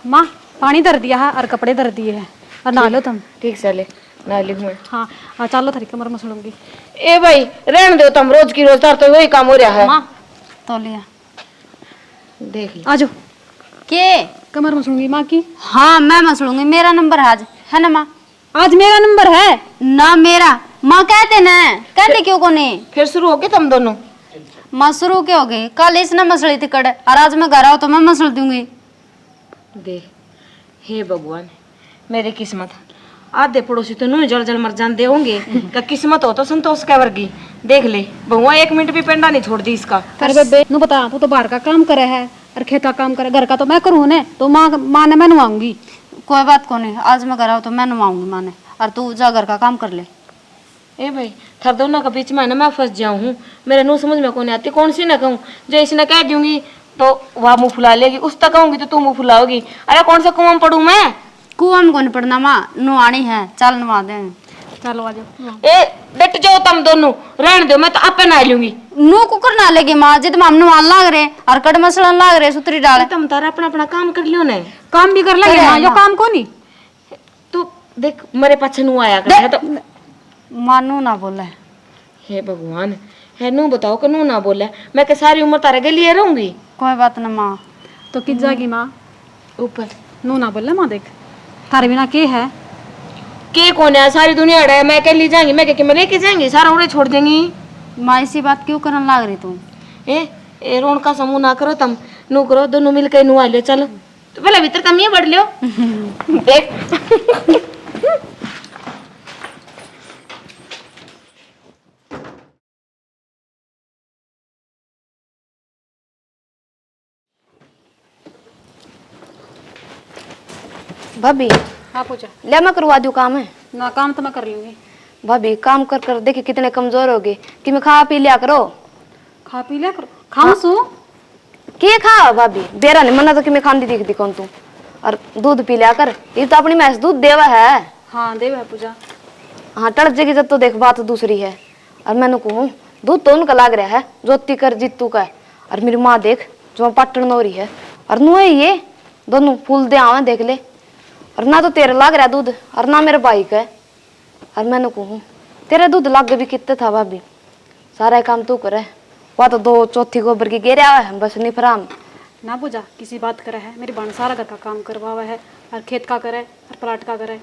माँ पानी धर दिया है और कपड़े धर दिए हैं और नहा लो तुम। ठीक से ले ना लिख मैं। हाँ चलो थारी कमर मसलूंगी। ए भाई रहने दो तुम, रोज की रोज तार तो वही काम हो रहा है। माँ तो लिया देख ले आ जाओ, के कमर मसलूंगी माँ की। हाँ मैं मसलूंगी, मेरा नंबर आज है ना माँ? आज मेरा नंबर है ना मेरा, माँ कहते ना, कहते क्यों को नहीं? फिर शुरू हो गए तुम दोनों। माँ शुरू क्या हो गई, कल इसने मसली थी कड़, और आज मैं घर आओ तो मैं मसल दूंगी। दे हे भगवान मेरी किस्मत, आधे पड़ोसी तो नू जल जल मर जाते होंगे का किस्मत हो तो संतोष का वर्गी। देख ले बहुआ एक मिनट भी पेंडा नहीं छोड़ दी इसका। अरे बेबे नू बता, तू तो बाहर का काम करे है, और खेत का काम करे, घर का तो मैं करूँ ने, तो माँ ने मैं नवाऊंगी। कोई बात को नहीं, आज मैं घर आऊँ तो मैं नवाऊंगी माँ ने, और तू जा घर का काम कर ले। ए भाई थर दोनों के बीच में ना मैं फंस जाऊं हूँ, मेरे नू समझ में कौन आती, कौन सी ना कहूँ। जो इसने कह दूंगी तो वह मुंह फुला लेगी, उस तक कहूंगी तो तू मुंह फुलाओगी। अरे कौन सा कुआं में पढ़ूं मैं? कुआं में कौन पड़ना माँ, नुआनी है, चल नवा दे। चलो आ जाओ। ए डट जाओ तुम दोनों, रहने दो, मैं तो आपे नहा लूंगी। नू कुकर ना लेगी माँ, जिद हम नवान लाग रहे और कट मसलन लाग रहे सुतरी डाल। तुम तारा अपना अपना काम कर लियो ने। काम भी कर लेंगे माँ, यो काम को नहीं। तू देख मेरे पाछे नू आया कर है तो मानू ना बोले। हे भगवान, है नू बताओ कि नू ना बोले, मैं के सारी उम्र तारे के लिए रहूंगी। कोई बात ना माँ। तो किस जाएगी माँ? ऊपर नू ना बोले माँ, देख थारे बिना के है? के कौन है? सारी दुनिया अड़ा है, मैं अकेली जाएंगी? मैं क्या मैं लेके जाएंगी? सारा उन्हें छोड़ देंगी? माँ इसी बात क्यों करने लाग रही तू? ए रोन का समूह ना करो तुम, नू करो दोनों मिलकर नू आ लियो। चलो तो पहले भीतर कम ही बढ़ लियो। देख भाभी हाँ पूछा। ले मैं करवा दूँ काम है। ना काम तो मैं कर लूंगी। भाभी काम कर कर देखिए कितने कमजोर हो गए कि मैं खा पी लिया करो। खा पी लिया करो। खाऊं सू? के खा भाभी? बेरा ने मना तो कि मैं खांदी दिखती कौन तू। और दूध पी लिया कर, ये तो अपनी भैंस दूध देवा है। हाँ देव है पूजा। हाँ टल जाएगी जब तो देख बात दूसरी है। और मैंने कहूँ दूध तो उनका लाग रहा है ज्योति कर जीतू का है। और मेरी माँ देख जो पाटन हो रही है, और नु है ये दोनों फूल दे आवे देख ले। और ना तो तेरे लाग रहा दूध और ना मेरे भाई का है। और मैंने कहूँ तेरे दूध लाग भी कितने था भाभी, सारा काम तू करे। वह तो 2 चौथी गोबर की गेरे आवा है बस निफराम। ना पूजा किसी बात करे है, मेरी बहन सारा घर का काम करवावा है, और खेत का करे और प्लाट का करे।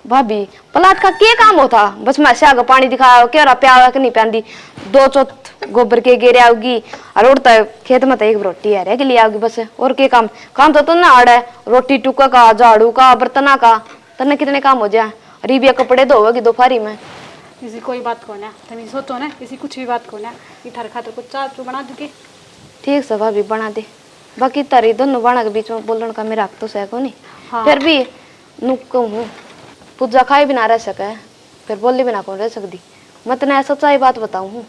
भाभी प्लाट का क्या काम होता? बस मैं से आगे पानी दिखाया क्या प्यावा कि नहीं प्यादी, 2 चौथ गोबर के गेरे आओगी और उड़ता है खेत में तो एक रोटी है के लिए आओगी बस। और क्या काम? काम तो ना आड़ा है, रोटी टुका का, झाड़ू का, बर्तना का, तने कितने काम हो जाए। और ये कपड़े धोएगी दोपहरी में। किसी कोई बात को ना तुम सोचो ना, किसी कुछ भी बात को ना, ये थारे खातर कुछ चाय चू बना दूंगी। ठीक से भाभी बना दे। बाकी तारी दोनों बाणा के बीच में बोलने का मेरा हक तो सह को नहीं। हाँ। फिर भी नुक कहूँ पूजा खाई भी ना रह सके, फिर बोली भी ना कौन रह सकती। मैं तेने सच्चाई बात बताऊँ हूँ।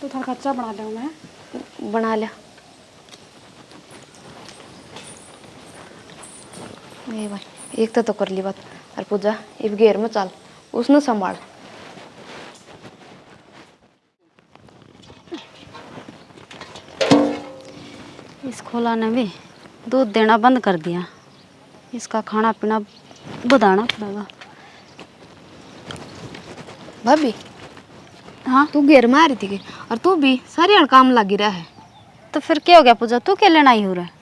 तो थारा खर्चा बना दूँ मैं। बना लिया ये भाई, एक तो कर ली बात। और पूजा इब घेर में चल, उसने संभाल। इस खोला ने भी दूध देना बंद कर दिया, इसका खाना पीना बढ़ाना पड़ेगा। भाभी हाँ तू घेर में आ रही थी और तू भी सारी हड़ काम लगी रहा है। तो फिर क्या हो गया पूजा, तू क्या लेना ही हो रहा है?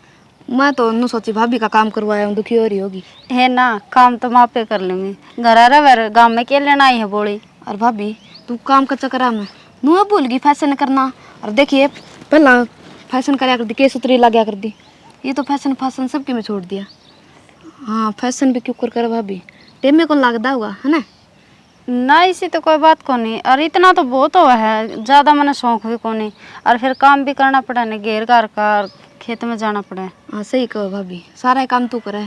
मैं तो नु सोची भाभी का काम करवाया हूँ, दुखी हो रही होगी। है ना, काम तो मैं पे कर लूंगी, घर आ रहा गाँव में क्या लेना ही है बोली। और भाभी तू काम का चक्कर में नु भूल गई फैशन करना। और देखिए पहला फैशन कराया कर दी, केस उतरी लगा कर दी, ये तो फैशन फैशन सबके में छोड़ दिया। हाँ फैशन भी क्यों कर भाभी, टेम में कौन लगता हुआ है ना। ना इसी तो कोई बात को नहीं, और इतना तो बहुत हुआ है, ज़्यादा मैंने शौक भी को नहीं। और फिर काम भी करना पड़ा नहीं, घेर घर का खेत में जाना पड़ा। हाँ सही कहो भाभी, सारा काम तू करे,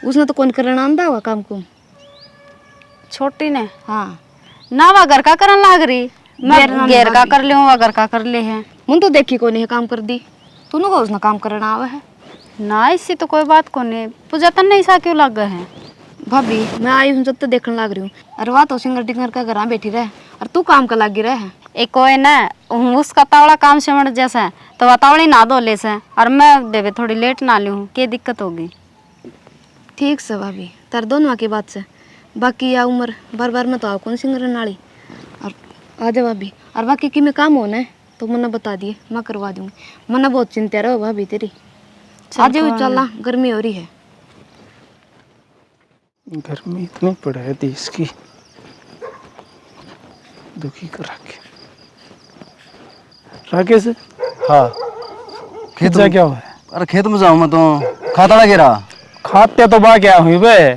उसने तो कौन करना आंदा हुआ काम को। छोटी ने हाँ ना वह घर का करने लाग रही, मैं घेर का कर ले वह घर का कर ले है। मुन तो देखी कौन है काम कर दी, तूने को उसने काम करना आवा है। ना इसी तो कोई बात को नहीं, पूजा तन नहीं सा क्यों लग गए हैं? भाभी मैं आई हूँ जब तो देखने लग रही हूँ। अरे वाह तो सिंगर टिंगर का घर बैठी रहे और तू काम का लगी रहे। एक कोई ना उसका तावड़ा काम से मर जैसा है तो वह तावड़ी ना दो ले से, और मैं देवे थोड़ी लेट ना लूँ, क्या दिक्कत होगी? ठीक से भाभी तार दोनों की बात से, बाकी या उम्र बार बार में तो आओ कौन सिंगर नाली। और आजा भाभी, और बाकी की में काम होना है तो मना बता दिए, मैं करवा दूंगी। मना बहुत चिंता रहो भाभी तेरी। आज भी चलना, गर्मी हो रही है। गर्मी इतनी पड़ है देश की, दुखी कर रखे। राकेश हाँ खेत जा क्या हुआ है? अरे खेत में जाऊँ मैं तो खाता ना गिरा। खाते तो बा क्या हुई बे,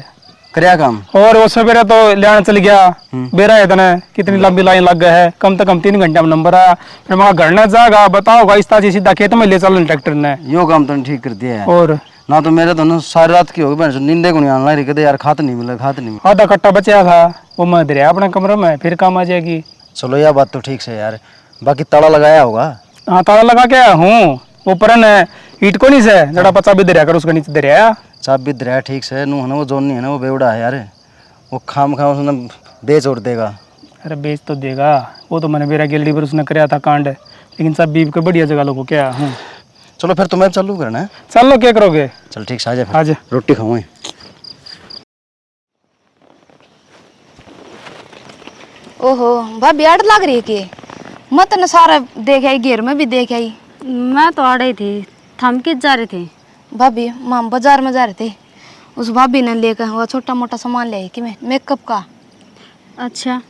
करया काम। और वो सवेरे तो लेने चल गया, बेरा है तने कितनी लंबी लाइन लग गई है, कम से कम 3 घंटे में नंबर आया। फिर मैं घर न जाएगा, बताओ इस सीधा खेत में ले चल ट्रैक्टर ने। यो काम तो ठीक कर दिया है। और ना तो मेरे तो ना सारी रात की हो गई, नींदे को नहीं आने लगी, कहते यार खात नहीं मिला। आधा कट्टा बचा था, वो मैं दरिया अपने कमरे में, फिर काम आ जाएगी। चलो यह बात तो ठीक से यार। बाकी ताला लगाया होगा? हाँ ताला लगा के आया हूँ। वो परन है ईट को नहीं से जड़ा पचा भी दरिया कर उसके नीचे दरिया। चाबी दरिया ठीक से नू है ना, वो जोन नहीं है ना, वो बेवड़ा है यार। वो खाम उसने बेच और देगा। अरे बेच तो देगा, वो तो मैंने मेरा गैलरी पर उसने कराया था कांड, लेकिन सब बीब के बढ़िया जगह लोगों क्या हूँ। चलो फिर तुम्हें चालू करना है। चल लो क्या करोगे? चल ठीक से आ जा, आज रोटी खाऊं। ओहो भाभी आड़ लग रही है कि मत न सारा देख आई, घेर में भी देख आई। मैं तो आ रही थी, थम किस जा रही थी? भाभी माम बाजार में जा रहे थे, उस भाभी ने लेकर वो छोटा मोटा सामान ले आई कि मैं मेकअप का। अच्छा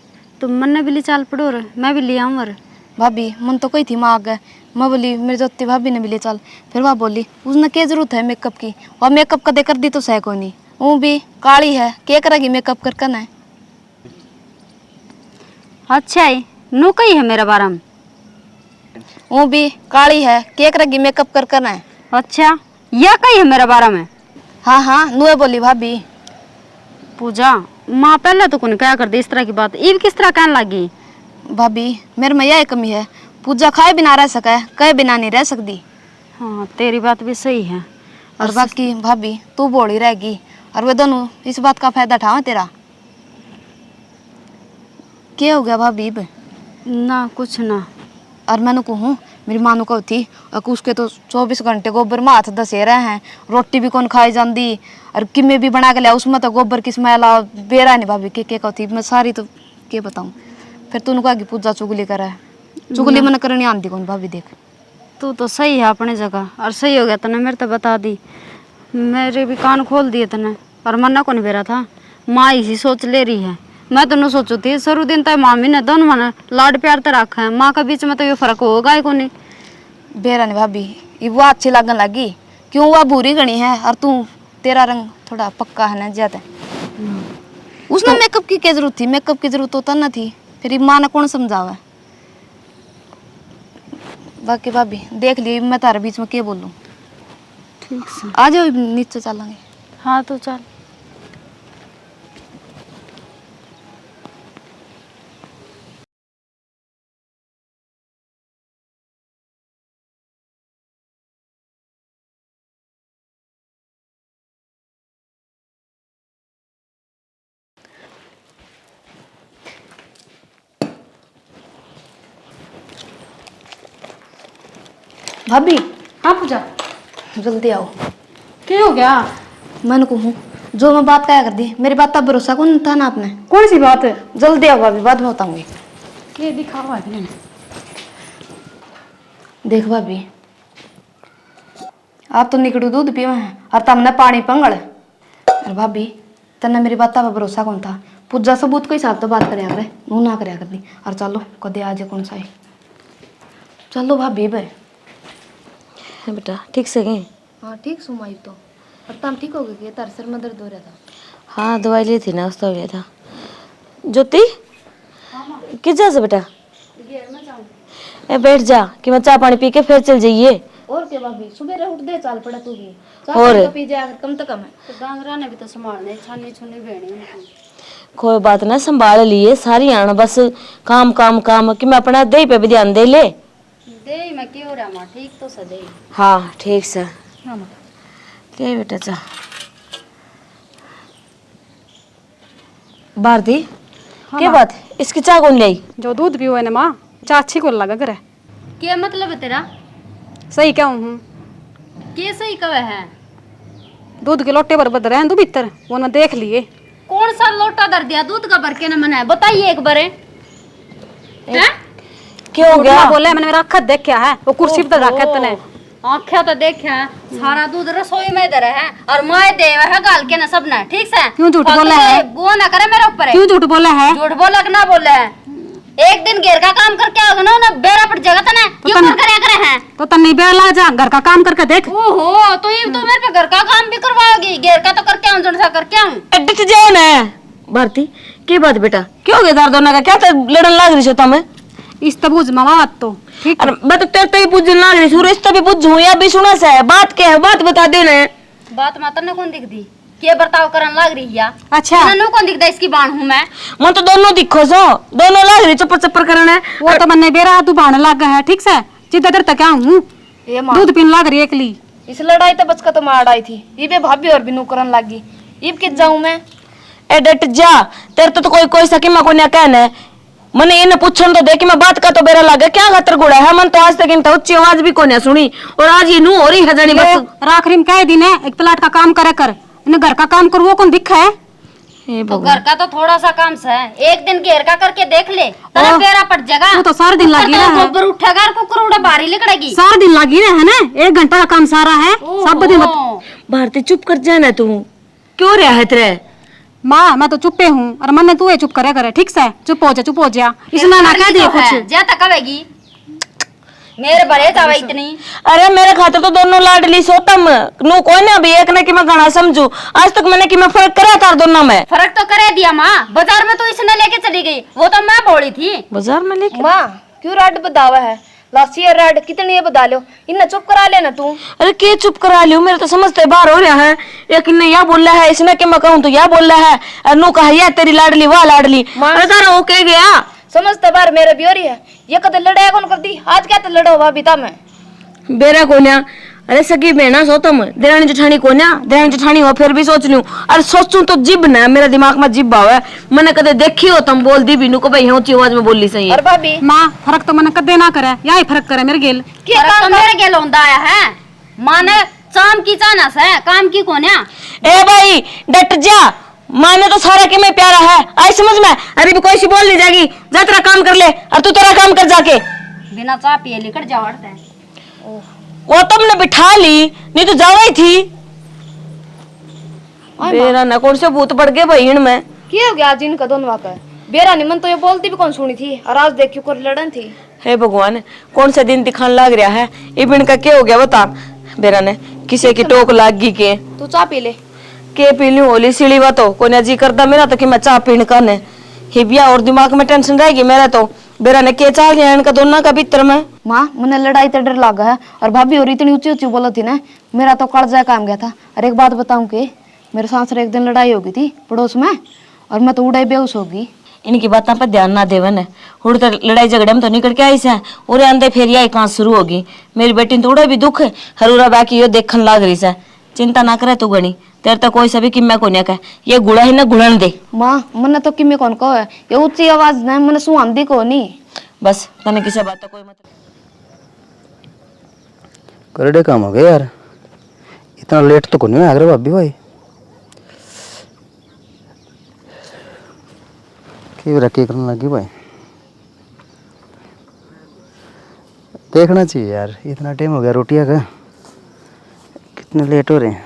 तो मन ने भी ले चाल पड़ो रे, मैं भी ले आऊँ। और भाभी मन तो कोई थी माँ आगे, मैं बोली मेरी जोती भाभी ने भी ले चल। फिर वह बोली उसने क्या जरूरत है मेकअप की, वह मेकअप कदे कर दी तो सह को नहीं, वो भी काली है क्या करेगी मेकअप कर करना है। अच्छा है नो कही है मेरा बारे में, वो भी काली है क्या करेगी मेकअप कर करना है। अच्छा यह कही है मेरा बारे में? हाँ हाँ नुए बोली भाभी। पूजा माँ पहले तो कौन क्या कर दी इस तरह की बात, ईब किस तरह कहने लगी? भाभी मेरे में यह कमी है, पूजा खाए बिना रह सका है, कहे बिना नहीं रह सकती। हाँ तेरी बात भी सही है। और बाकी भाभी तू बोली रहेगी, और वे दोनों इस बात का फायदा उठावे तेरा। क्या हो गया भाभी? ना कुछ ना। और मैंने कहूँ मेरी माँ को थी और उसके तो 24 घंटे गोबर में हाथ दसे रहे हैं, रोटी भी कौन खाई जाती, और किमें भी बना के लिया उसमें तो गोबर की स्मेल आ बेरा नहीं भाभी के कहती मैं सारी तो क्या बताऊँ। फिर तूने कहा कि पूजा चुगली करे, चुगली मैंने करनी आती कौन भाभी। देख तू तो सही है अपनी जगह, और सही हो गया तने मेरे तो बता दी, मेरे भी कान खोल दिए तने। और मन्ना कौन बेरा था, माँ इसी सोच ले रही है। मैं तो न सोचू थी शुरू दिन तक मामी ने दोनों मन लाड प्यार तो रखा है, माँ के बीच में तो ये फर्क होगा ही कोनी। बेरा नहीं भाभी ये वो अच्छी लगने लगी, क्यों वह बुरी गणी है और तू तेरा रंग थोड़ा पक्का है ना ज्यादा। उसने मेकअप की क्या जरूरत थी, मेकअप की जरूरत तो न थी, फिर ये माँ ने कौन समझावा। बाकी भाभी देख लिए मैं तारे बीच में क्या बोलूँ। ठीक से आ जाओ नीचे चलेंगे। हाँ तो चल। भाभी हाँ पूजा जल्दी आओ। क्या हो गया? मैंने कहूँ जो मैं बात क्या कर दी, मेरी बात का भरोसा कौन था ना आपने। कौन सी बात है? जल्दी आओ भाभी बाद में बताऊंगी। ये दिखाओ आदमी। देख भाभी आप तो निकड़ू दूध पियो हैं और तमने पानी पंगड़। अरे भाभी तन्ने मेरी बात पर भरोसा कौन था, पूजा सबूत के हिसाब तो बात करया करे, नू ना करया कर दी। और चलो कदे आज कौन सा है, चलो भाभी बे। बेटा ठीक से गए? हाँ ठीक सुमाई तो, और तम ठीक हो गए, तार सिर में दर्द हो रहा था। हाँ दवाई ली थी ना, उसका हो गया था। ज्योति किस जा से बेटा? ए बैठ जा कि मैं चाय पानी पी के फिर चल जाइए। और क्या भाभी सुबह उठ दे चाल पड़ा तू भी, और तो पी जाए कम तो कम है। तो डांगरा ने भी तो संभालने छानी छुनी बेणी। कोई बात ना, संभाल लिए सारी आना, बस काम काम काम कि मैं अपना दही पे भी ध्यान दे ले। दे मैं क्यों हो रहा माँ, ठीक तो सदे। हाँ ठीक से ले बेटा चा। भारती क्या बात है, इसकी चाय कौन लाई? जो दूध पियो है ना माँ, चाय अच्छी को लगा करे। क्या मतलब है तेरा? सही क्या हूँ, क्या सही कवे है? दूध के लोटे पर बद रहे हैं दो भीतर, वो मैं देख लिए। कौन सा लोटा दर दिया दूध का भर के न मना है, बताइए एक बार। क्या हो गया? बोले मैंने मेरा अखत देखा है, वो कुर्सी पे रखा तने। आँखें तो देखा है, सारा दूध रसोई में दे है और माए दे है गाल के ना सब ना। ठीक से क्यों झूठ बोला है? वो ना करे मेरे ऊपर। क्यों झूठ बोला है? झूठ बोला कि ना बोला है? एक दिन घेर का काम करके आओगे ना बेरा पड़ जाएगा तने। क्यों कर करे हैं? तो तन्नी बेरा ला जा, घर का काम करके देख। ओहो, तो ये तो मेरे पे घर का काम भी करवाओगी? घर का तो करके आऊं, जोन सा करके आऊं। अड्डे जाओ ना भारती। की बात बेटा, क्या हो गया तार दोनों का? क्या लड़न लाग रही हो तुम्हें? इस तो बुझ मामा बात तो ठीक। अरे मैं तो तेरे तो ही पूछने लाग रही हूँ, रिश्ता भी पूछूं या भी सुना सा है? बात क्या है, बात बता दे ना। बात माता ने कौन दिख दी? के बर्ताव करन लाग रही है? अच्छा नन्नू कौन दिखदा? इसकी बाण हूं मैं तो दोनों दिखो सो, दोनों लाग रही चप्पर चप्पर करने। वो तो मन्ने बेरा तू भाने लग गया है, ठीक से सीधा देर तक आऊं। ये माँ दूध पीने लग रही है एकली। इस लड़ाई तो बचका तो मार आई थी, ये भी भाभी और बिनू करन लगी। इब कित जाऊं मैं? ए डट जा, तेरे तो कोई कोई सकी मैं कोई ना कहने। मने ये न पूछन तो दे कि मैं बात का तो बेरा लागे क्या खातर गुड़ा है। मन तो आज तक इनता उच्ची आवाज भी कोने सुनी, और आज ये नू हो रही है जानी बस। राखरी में कह दिन है एक प्लाट का काम करे कर, इन्हें घर का काम कर, वो कौन दिखा है? तो घर का तो थोड़ा सा काम है, एक दिन घेर का करके देख ले, तेरा बेरा पट जाएगा। वो तो सारा दिन लगी रहा है, गोबर उठेगा और कुकर उड़ा बारी लिकड़ेगी। सारा दिन लगी रहा है ना, 1 घंटा का काम सारा है सब दिन। भारती चुप कर जाना, तू क्यों रहा है तेरे? माँ मैं तो चुप्पे हूँ, और मन ने तू ये चुप करे करे, ठीक से चुप हो जा, चुप हो जा। इसने ना कह दिया कुछ जा तक कहेगी मेरे बड़े जावे इतनी। अरे मेरे खातिर तो दोनों लाडली सोतम नु कोई ना भी एक ने कि मैं घना समझू। आज तक मैंने कि मैं फर्क करा था दोनों में। फर्क तो करे दिया माँ, बाजार में तो इसने लेके चली गई, वो तो मैं बोली थी। बाजार में लेके? माँ क्यों राड बदावा है? लासी है राड कितनी है बता लो, इन्हें चुप करा लेना तू। अरे के चुप करा लियो, मेरे तो समझते बाहर हो रहा है। एक ने या बोल रहा है, इसने कि मैं कहूँ तो या बोल रहा है, नु कहा या तेरी लाडली वाह लाडली। अरे तारा हो के गया समझते बार मेरे भी हो रही है, ये कदे लड़ाई कौन कर दी? आज क्या तो लड़ो भाभी ता मैं बेरा कोन्या। अरे सगी बहना सो तुम, देरानी जेठानी कोन्या, देरानी जेठानी हो फिर भी सोच लूं। अरे सोचूं तो जिब ना, मेरे दिमाग में जिब आवे। मैंने कदे देखी हो तुम बोल दी बिनु को भाई ऊंची आवाज में बोली सही। और भाभी माँ फर्क तो मैंने कदे ना करे, यही फर्क करे मेरे गेल। फर्क तो मेरे गेल होंदा आया है। माँ ने चाम की चानस है, काम की कोन्या। ए भाई डट जा, माने तो सारा कि मैं प्यारा है, आई समझ में। अरे भी कोई सी बोल नहीं जाएगी, जा तेरा काम कर ले, और तू तेरा काम कर जाके। बिना चाह पिए लेकर जा हटते हैं। वो तुमने बिठा ली, नहीं तो जावा ही थी। बेरा ना कौन से भूत पड़ गए भाई इनमें। क्या हो गया आज इनका दोनों वाका? बेरा निमन तो ये बोलती भी कौन सुनी थी, और आज देखियो कर लड़न थी। हे भगवान, कौन सा दिन दिखान लग रहा है। इबिन का क्या हो गया बता। बेरा ने किसी की टोक लाग गई के तू चाह पी ले। के पी लूं होली सीढ़ी वा तो कोने जी करदा मेरा तो कि मैं चाह पीने का ने हिबिया, और दिमाग में टेंशन रहेगी मेरा तो। बेरा ने के चाह गया इनका दोनों का भीतर में। माँ मुझे लड़ाई तो डर लगा है, और भाभी और इतनी ऊंची ऊंची बोलो थी ना, मेरा तो कड़जा काम गया था। और एक बात बताऊं कि मेरे साथ से एक दिन लड़ाई हो गई थी पड़ोस में, और मैं तो उड़ाई बेहोश होगी। इनकी बातों पर ध्यान ना देवन, उड़ तो लड़ाई झगड़े में तो निकल के आई से, उरे अंदर फिर यही कहां शुरू होगी। मेरी बेटी तो उड़े भी दुख हरूरा बाकी यो देखन लाग रही से। चिंता ना करे तू गणी, तेरे तो कोई सभी किम्या को कह, ये गुड़ा ही ना गुड़न दे। माँ मैंने तो किम्मे कौन कहो है, ये ऊंची आवाज ना मैंने सुहांदी को नहीं। बस तने किसी बात का कोई मतलब। करड़े काम हो गए यार, इतना लेट तो नहीं आगरे भाभी भाई। रखे करने लगी भाई, देखना चाहिए यार, इतना टाइम हो गया रोटियां का, कितने लेट हो रहे हैं।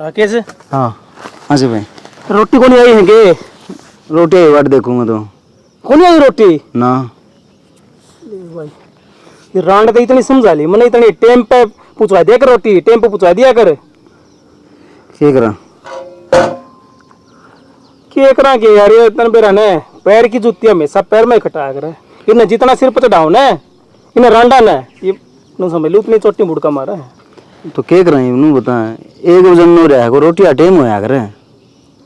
राकेश, हाँ हाँ जी भाई। रोटी को नहीं आई है के? रोटी आई वाट देखूंगा तो को नहीं आई रोटी ना। भाई ये रांड तो इतनी समझा ली मैंने, इतनी टेम पे पूछवा दिया कर रोटी, टेम पे पूछवा दिया कर। क्या करा क्या करा के यार, ये इतना बेरा ने पैर की जूती हमेशा पैर में खटा कर, इन्हें जितना सिर पर चढ़ाओ ना, इन्हें रांडा ना ये नु समझ लो उतनी चोटी मुड़का मारा है। तो क्या करा नू बता, एक वजन नो रहा को रोटी टेम होया करे।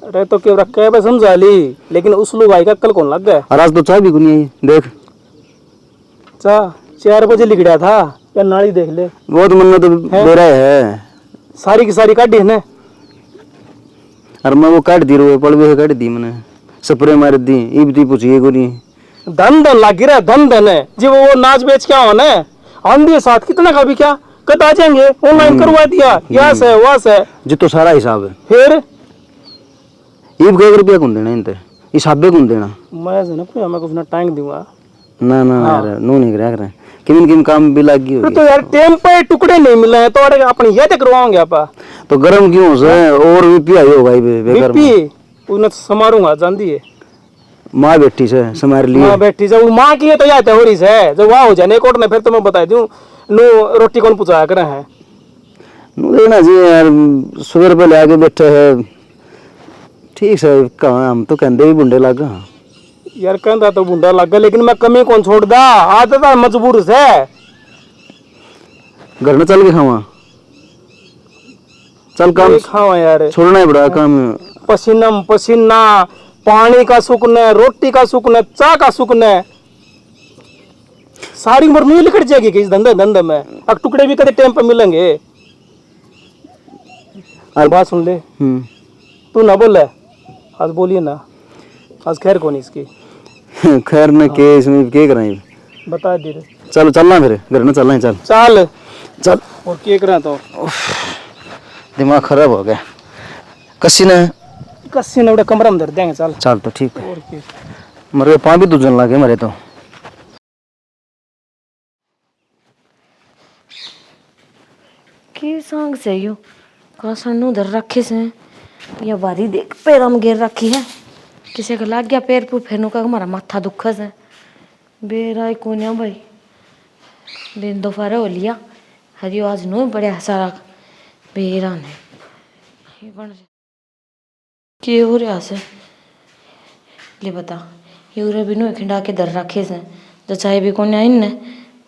अरे तो क्यों रखा है समझा ली, लेकिन उस लोग भाई का कल कौन लग गया। और आज तो चाय भी नहीं आई, देख चा 4 बजे लिख गया था, या नाली देख ले, वो तो मन में तो बेरा है सारी की सारी काटी है ना। और मैं वो काट दी रो पड़ गए, काट दी मैंने, स्प्रे मार दी, इब दी पूछिए को नहीं। धन धन लग रहा है, धन धन है जी। वो नाच बेच क्या होना है, आंधी साथ कितना का भी क्या कट आ जाएंगे, ऑनलाइन करवा दिया, यहाँ से वहाँ से जी तो सारा हिसाब है। फिर इब 1 रुपया कौन देना इनते, हिसाबे कौन देना। मैं से ना कोई हमें कुछ ना टाइम दूंगा ना ना यार नो नहीं करा करे, किन किन काम भी लग गई तो यार टेम पे टुकड़े नहीं मिले हैं, तो अरे अपनी ये तक करवाओगे आप तो गरम क्यों से, और भी पिया होगा बेकार बीपी उन्हें समारूंगा जानती है। माँ बेटी से समार लिए माँ बेटी से वो माँ की है तो जाते हो रही से जब वहाँ हो जाने कोट ने फिर तो मैं बता दूं नो रोटी कौन पूछा करे है ना जी यार सुबह पहले आगे बैठे है ठीक से कहाँ हम तो कहते भी बुंडे लगा यार कहता तो बुंडा लग गया लेकिन मैं कमी कौन छोड़ दा आदत है मजबूर से घर में चल के खावा चल काम खावा यार छोड़ना है बड़ा काम पसीना पसीना पानी का सुकून है रोटी का सुकून है चाय का सुकून है सारी उम्र नहीं लिखट जाएगी कि इस धंधे धंधे में अब टुकड़े भी कभी टाइम पे मिलेंगे बात सुन ले तू ना बोल आज बोलिए ना आज खैर कौन इसकी खैर न के इसमें क्या कराएं बता दे चलो चलना फिर घर में चलना है चल चल चल और क्या करा तो दिमाग खराब हो गया कसी ने कस्सी ने बड़ा कमरा में धर देंगे चल चल तो ठीक है और क्या मरे पाँव भी दूजन लगे मरे तो की सांग से यो कासन उधर रखे से या बारी देख पैर में गिर रखी है किसी का लग गया पैर पर फिर का हमारा माथा दुख से बेरा कोन्या भाई दिन दोपहर हो लिया हरियो आज नो बड़ा सारा बेरा ने ये बन के हो रहा से ले बता यूरे भी नो खिंडा के दर रखे से जो चाहे भी कोन्या इन ने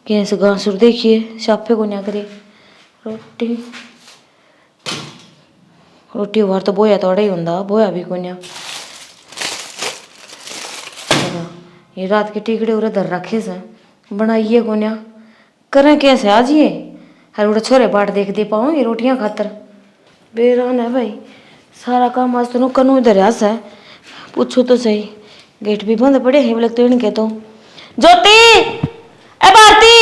कि से गां सुर देखिए शापे कोन्या करे रोटी रोटी वार तो बोया थोड़ा ही होंदा बोया भी कोन्या ये रात के टिकड़े उरे धर रखे से बनाइए कोन्या करें कैसे आज ये हर उड़े छोरे बाट देख दे पाऊंगी रोटियां खातर बेरान है भाई सारा काम आज तो कनू इधर आस है पूछो तो सही गेट भी बंद पड़े है बोले तो इनके तो ज्योति ए भारती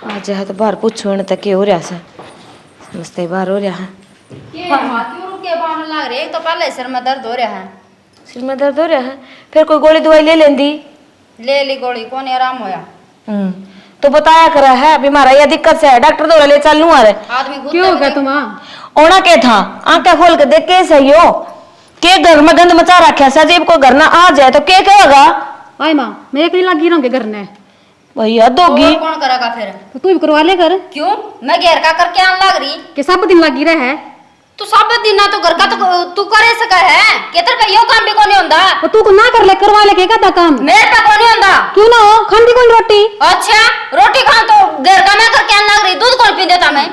आज है तो बाहर पूछो इन तक हो रहा है समझते बाहर हो रहा है लग रही तो पहले सिर में दर्द हो रहा है सिर में दर्द हो रहा है फिर कोई गोली दवाई ले लेंदी ले ली गोली कौन आराम होया तो बताया करा है अभी हमारा यह दिक्कत से है डॉक्टर दौरा ले चल लूँ अरे आदमी क्यों हो गया तुम ओना के था आंखें खोल के देख के सही हो के घर में गंद मचा रखा सजीब को घर ना आ जाए तो के कहेगा आई माँ मैं एक नहीं लगी रहूंगी घर में भैया दोगी कौन करेगा फिर तो तू भी करवा ले कर क्यों मैं घेर का करके आने लग रही कि सब दिन लगी रहे है तू सब दिन ना तो घर का तो तू करे सका है केतर पे यो काम भी कोनी होंदा और तू को ना कर ले करवा ले के का काम मेरे पे कोनी होंदा क्यों ना हो खांदी कौन रोटी अच्छा रोटी खा तो घेर का मैं करके आने लग रही दूध कौन पी देता मैं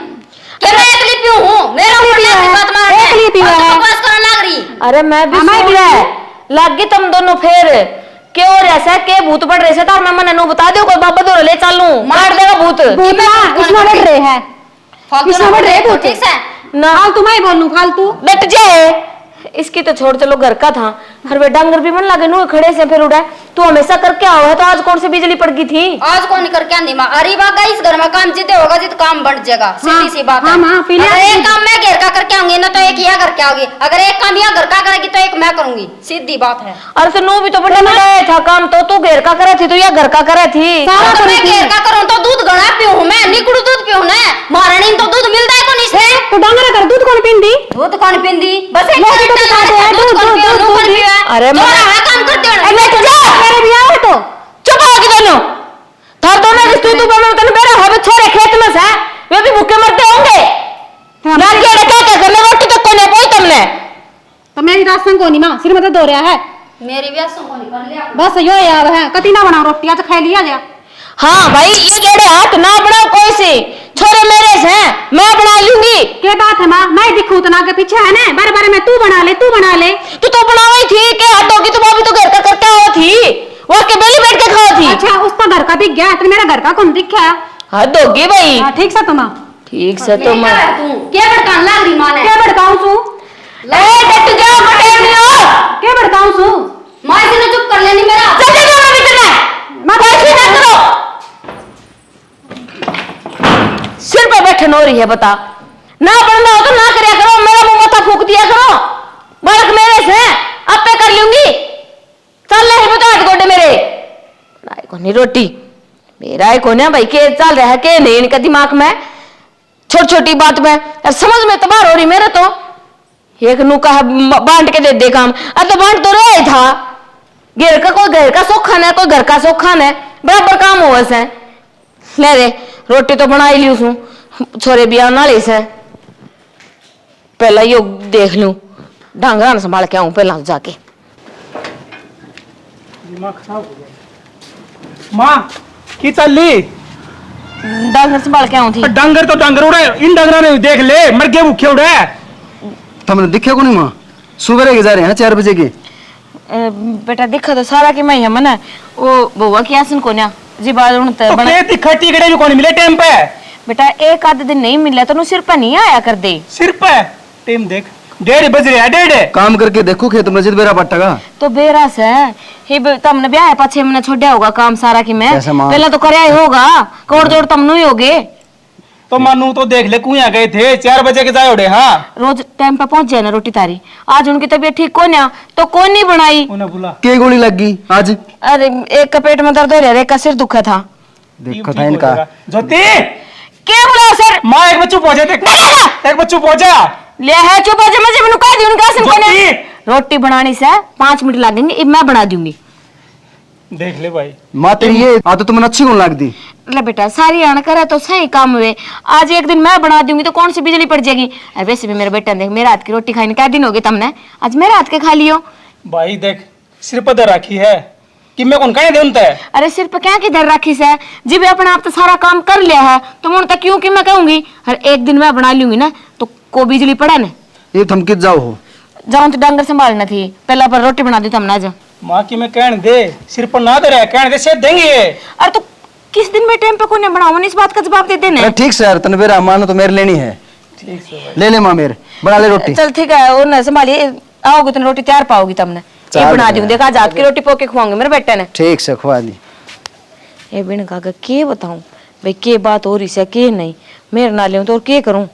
कि मैं अकेली पीऊं हूं मेरा ऊपर बात मार अकेली पीवा है बस करने लग रही अरे मैं भी सुन रहा लागी तुम दोनों फिर क्यों ऐसा के भूत पड़ रहे से तार मैं मने नो बता दो कोई बाबा दौरा ले चलूं मार देगा भूत इसमें बढ़ रहे हैं फालतू बढ़ रहे भूत ठीक है ना फालतू मैं बोलूं फालतू डट जाए इसकी तो छोड़ चलो घर का था हर वे डांगर भी मन लगे नो खड़े से फिर उड़ा तू हमेशा करके आओ है तो आज कौन सी बिजली पड़ गई थी आज कौन करके आंदी मां अरे बागा इस घर में काम जीते होगा जित काम बढ़ जाएगा सीधी सी बात है हां पीले अगर एक काम मैं घर का करके आऊंगी ना तो एक यहाँ करके आओगी अगर एक काम यहाँ घर का करेगी तो एक मैं करूंगी सीधी बात है अरे तो नो भी तो बड़ा बड़ा था काम तो तू घेर का करे थी तो या घर का करे थी सारा तो मैं घेर का करूं तो दूध गड़ा पीऊं मैं निकड़ू दूध पीऊं ना महारानी तो दूध मिलता है कोनी से तो डांगरा कर दूध कौन पींदी दूध कौन पींदी बस एक लोग तो दिखाते हैं दूध अरे मैं काम करते हो मेरे भी आओ तो चुप हो गई दोनों थार दोनों की तू बनो तने बेरा हवे छोरे खेत में से वे भी भूखे मरते होंगे ना के रखा के घर में रोटी तक कोने पोई तुमने तो मेरी राशन कोनी मां सिर में दर्द हो रहा है मेरी भी आसों को निकाल लिया बस यो याद है कति ना बनाओ रोटी आज खा लिया जा हाँ भाई ये गेड़े हाथ ना बनाओ कोई सी छोरे मेरे से मैं बना लूंगी क्या बात है मां मैं दिखूं तो ना के पीछे है ना बार बार मैं तू बना ले तू तो बनाई थी के हाथों की तुम अभी तो घर का करके आओ थी वो के बेली बैठ के खाओ थी अच्छा उसका घर का दिख गया तो मेरा घर का कौन दिखा हद होगी भाई ठीक से तुम ठीक से तुम तू क्या भड़कान लग रही मां ने क्या भड़काऊं सू ए डट जा बटेनियो क्या भड़काऊं सू मां से चुप कर लेनी मेरा चल जा मेरे भीतर में मैं कोई ना करो सिर पे बैठे नो रही है बता ना बनना हो तो ना करया करो मेरा मुंह माथा फूक दिया करो बालक मेरे से अब पे कर लूंगी चल ले बता हाथ गोडे मेरे बनाई कोनी रोटी मेरा ही कोने भाई के चल रहा है के नहीं इनका दिमाग में छोटी छोटी बात में समझ में तबार हो रही मेरे तो एक नु का बांट के दे काम अब तो बांट तो रहा ही था कोई घर का सोखा न है, कोई घर का सोखा न है, बराबर काम हो से। ले रे रोटी तो बना ही ली उसू, छोरे भी आने वाले से। पहला यो देख लूं, डांगरा संभाल के आऊं पहला जाके। दिमाग खराब हो गया। माँ की चल ली? डांगर संभाल के आऊं थी। डांगर तो डांगर उड़े, इन डांगरा ने देख ले मर गए भूखे उड़े। तुमने दिखे को नहीं माँ? सुबह के जा रहे हैं 4 बजे के। बेटा दिखा तो सारा की मैं है मना वो बउआ की आसन को ना जी बात उनते तो बना खेत खट्टी गड़े भी कौन मिले टाइम पे? बेटा एक आधे दिन नहीं मिला तो सिर पर नहीं आया कर दे। सिर पे टाइम देख 1:30 बज रहे हैं, 1:30। काम करके देखो खेत में जिद बेरा पट्टा तो बेरा से हे तुमने ब्याह पाछे मैंने छोड़ा होगा काम सारा की मैं कैसे माँ? पहला तो करया ही होगा कोड़ जोड़ तुम ही होगे। तो मानू तो देख ले कुया गए थे 4 बजे के जाए उड़े। हाँ रोज टाइम पे पहुंच जाए ना रोटी तारी। आज उनकी तबीयत ठीक को ना तो कौन नहीं बनाई। उन्हें बुला के गोली लग गई आज? अरे एक का पेट में दर्द हो रहा है, एक का सिर दुखा था। देखो था इनका। ज्योति क्या बोला सर? माँ एक बच्चू पहुंचे थे, एक बच्चू पहुंचा ले है चुप हो जा मुझे मैंने कह दी उनका आसन को ने रोटी बनाने से 5 मिनट लगेंगे अब मैं बना दूंगी। देख ले भाई माँ तेरी ये आदत तुम्हें अच्छी कौन लग दी? ले बेटा सारी आना करे तो सही काम हुए। आज एक दिन मैं बना दूंगी तो कौन सी बिजली पड़ जाएगी। वैसे भी मेरे बेटा देख मेरे हाथ की रोटी खाने क्या दिन हो गए तुमने, आज मेरे हाथ के खा लियो। भाई देख सिर पर दर राखी है कि मैं कौन कहे दे उनते। अरे सिर पे क्या किधर राखी से जी भी अपने आप तो सारा काम कर लिया है तो मैं तक क्यों कि मैं कहूंगी हर एक दिन मैं बना लूंगी ना तो को बिजली पड़ा ना। ये तुम कित जाओ हो? जाऊं तो डंगर संभालना थी पहला पर रोटी बना दी तुमने आज। माँ की मैं कहने दे सिर पर ना दे रहा कहने दे से देंगे। अरे तो किस दिन में टाइम पे कोने बनाओ इस बात का जवाब दे देना। अरे ठीक से यार तने बेरा मानो तो मेरे लेनी है। ठीक है ले ले माँ मेरे बना ले रोटी। चल ठीक है और न संभालिए आओगे तो रोटी तैयार पाओगी तुमने ये बना दूंगी। देखा आज आपकी रोटी पोके खुआऊंगी मेरे बेटे ने। ठीक से खुआ दी। ये बिन का के बताऊं भाई के बात हो रही से के नहीं मेरे नाले तो और के करूं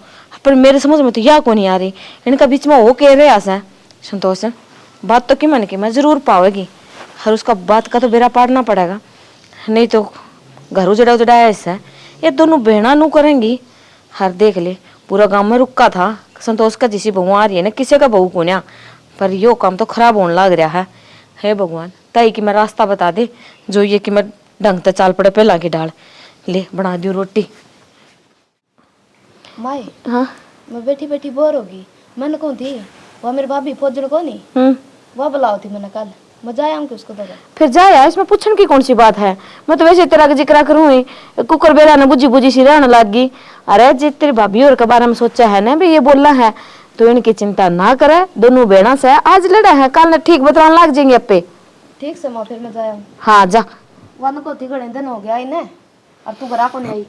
पर मेरे समझ में तो या को नहीं आ रही। इनका बीच में वो कह रहे आसा संतोष बात तो कि मन की मैं जरूर पावेगी हर उसका बात का तो बेरा पाड़ना पड़ेगा नहीं तो घर उजड़ा उजड़ा ऐसा ये दोनों बहना नू करेंगी। हर देख ले पूरा गांव में रुका था संतोष का जिसी बहू आ रही है ना किसी का बहू को ना पर यो काम तो खराब होने लग रहा है। हे भगवान ताई कि मैं रास्ता बता दे जो ये कि मैं ढंग से चाल पड़े पहला की डाल ले बना दी रोटी। माई हाँ मैं बैठी बैठी बोर होगी मैंने कौन थी वो मेरी भाभी फौजन को नहीं वो बुलाओ थी मैंने कल मजा आया हमको उसको दगा। फिर जाया इसमें पूछने की कौन सी बात है। मैं तो वैसे तेरा जिक्र करूँ ही कुकर बेरा ने बुझी बुझी सी रहने लग गई। अरे जी तेरी भाभी और के बारे में सोचा है ना भी ये बोलना है तो इनकी चिंता ना करे दोनों बेड़ा से आज लड़ा है कल ठीक बतलाने लग जाएंगे अपे। ठीक से माँ फिर मैं जाया हूँ। हाँ जा वन को थी घड़े दिन हो गया इन्हें अब तू घरा को नहीं आई।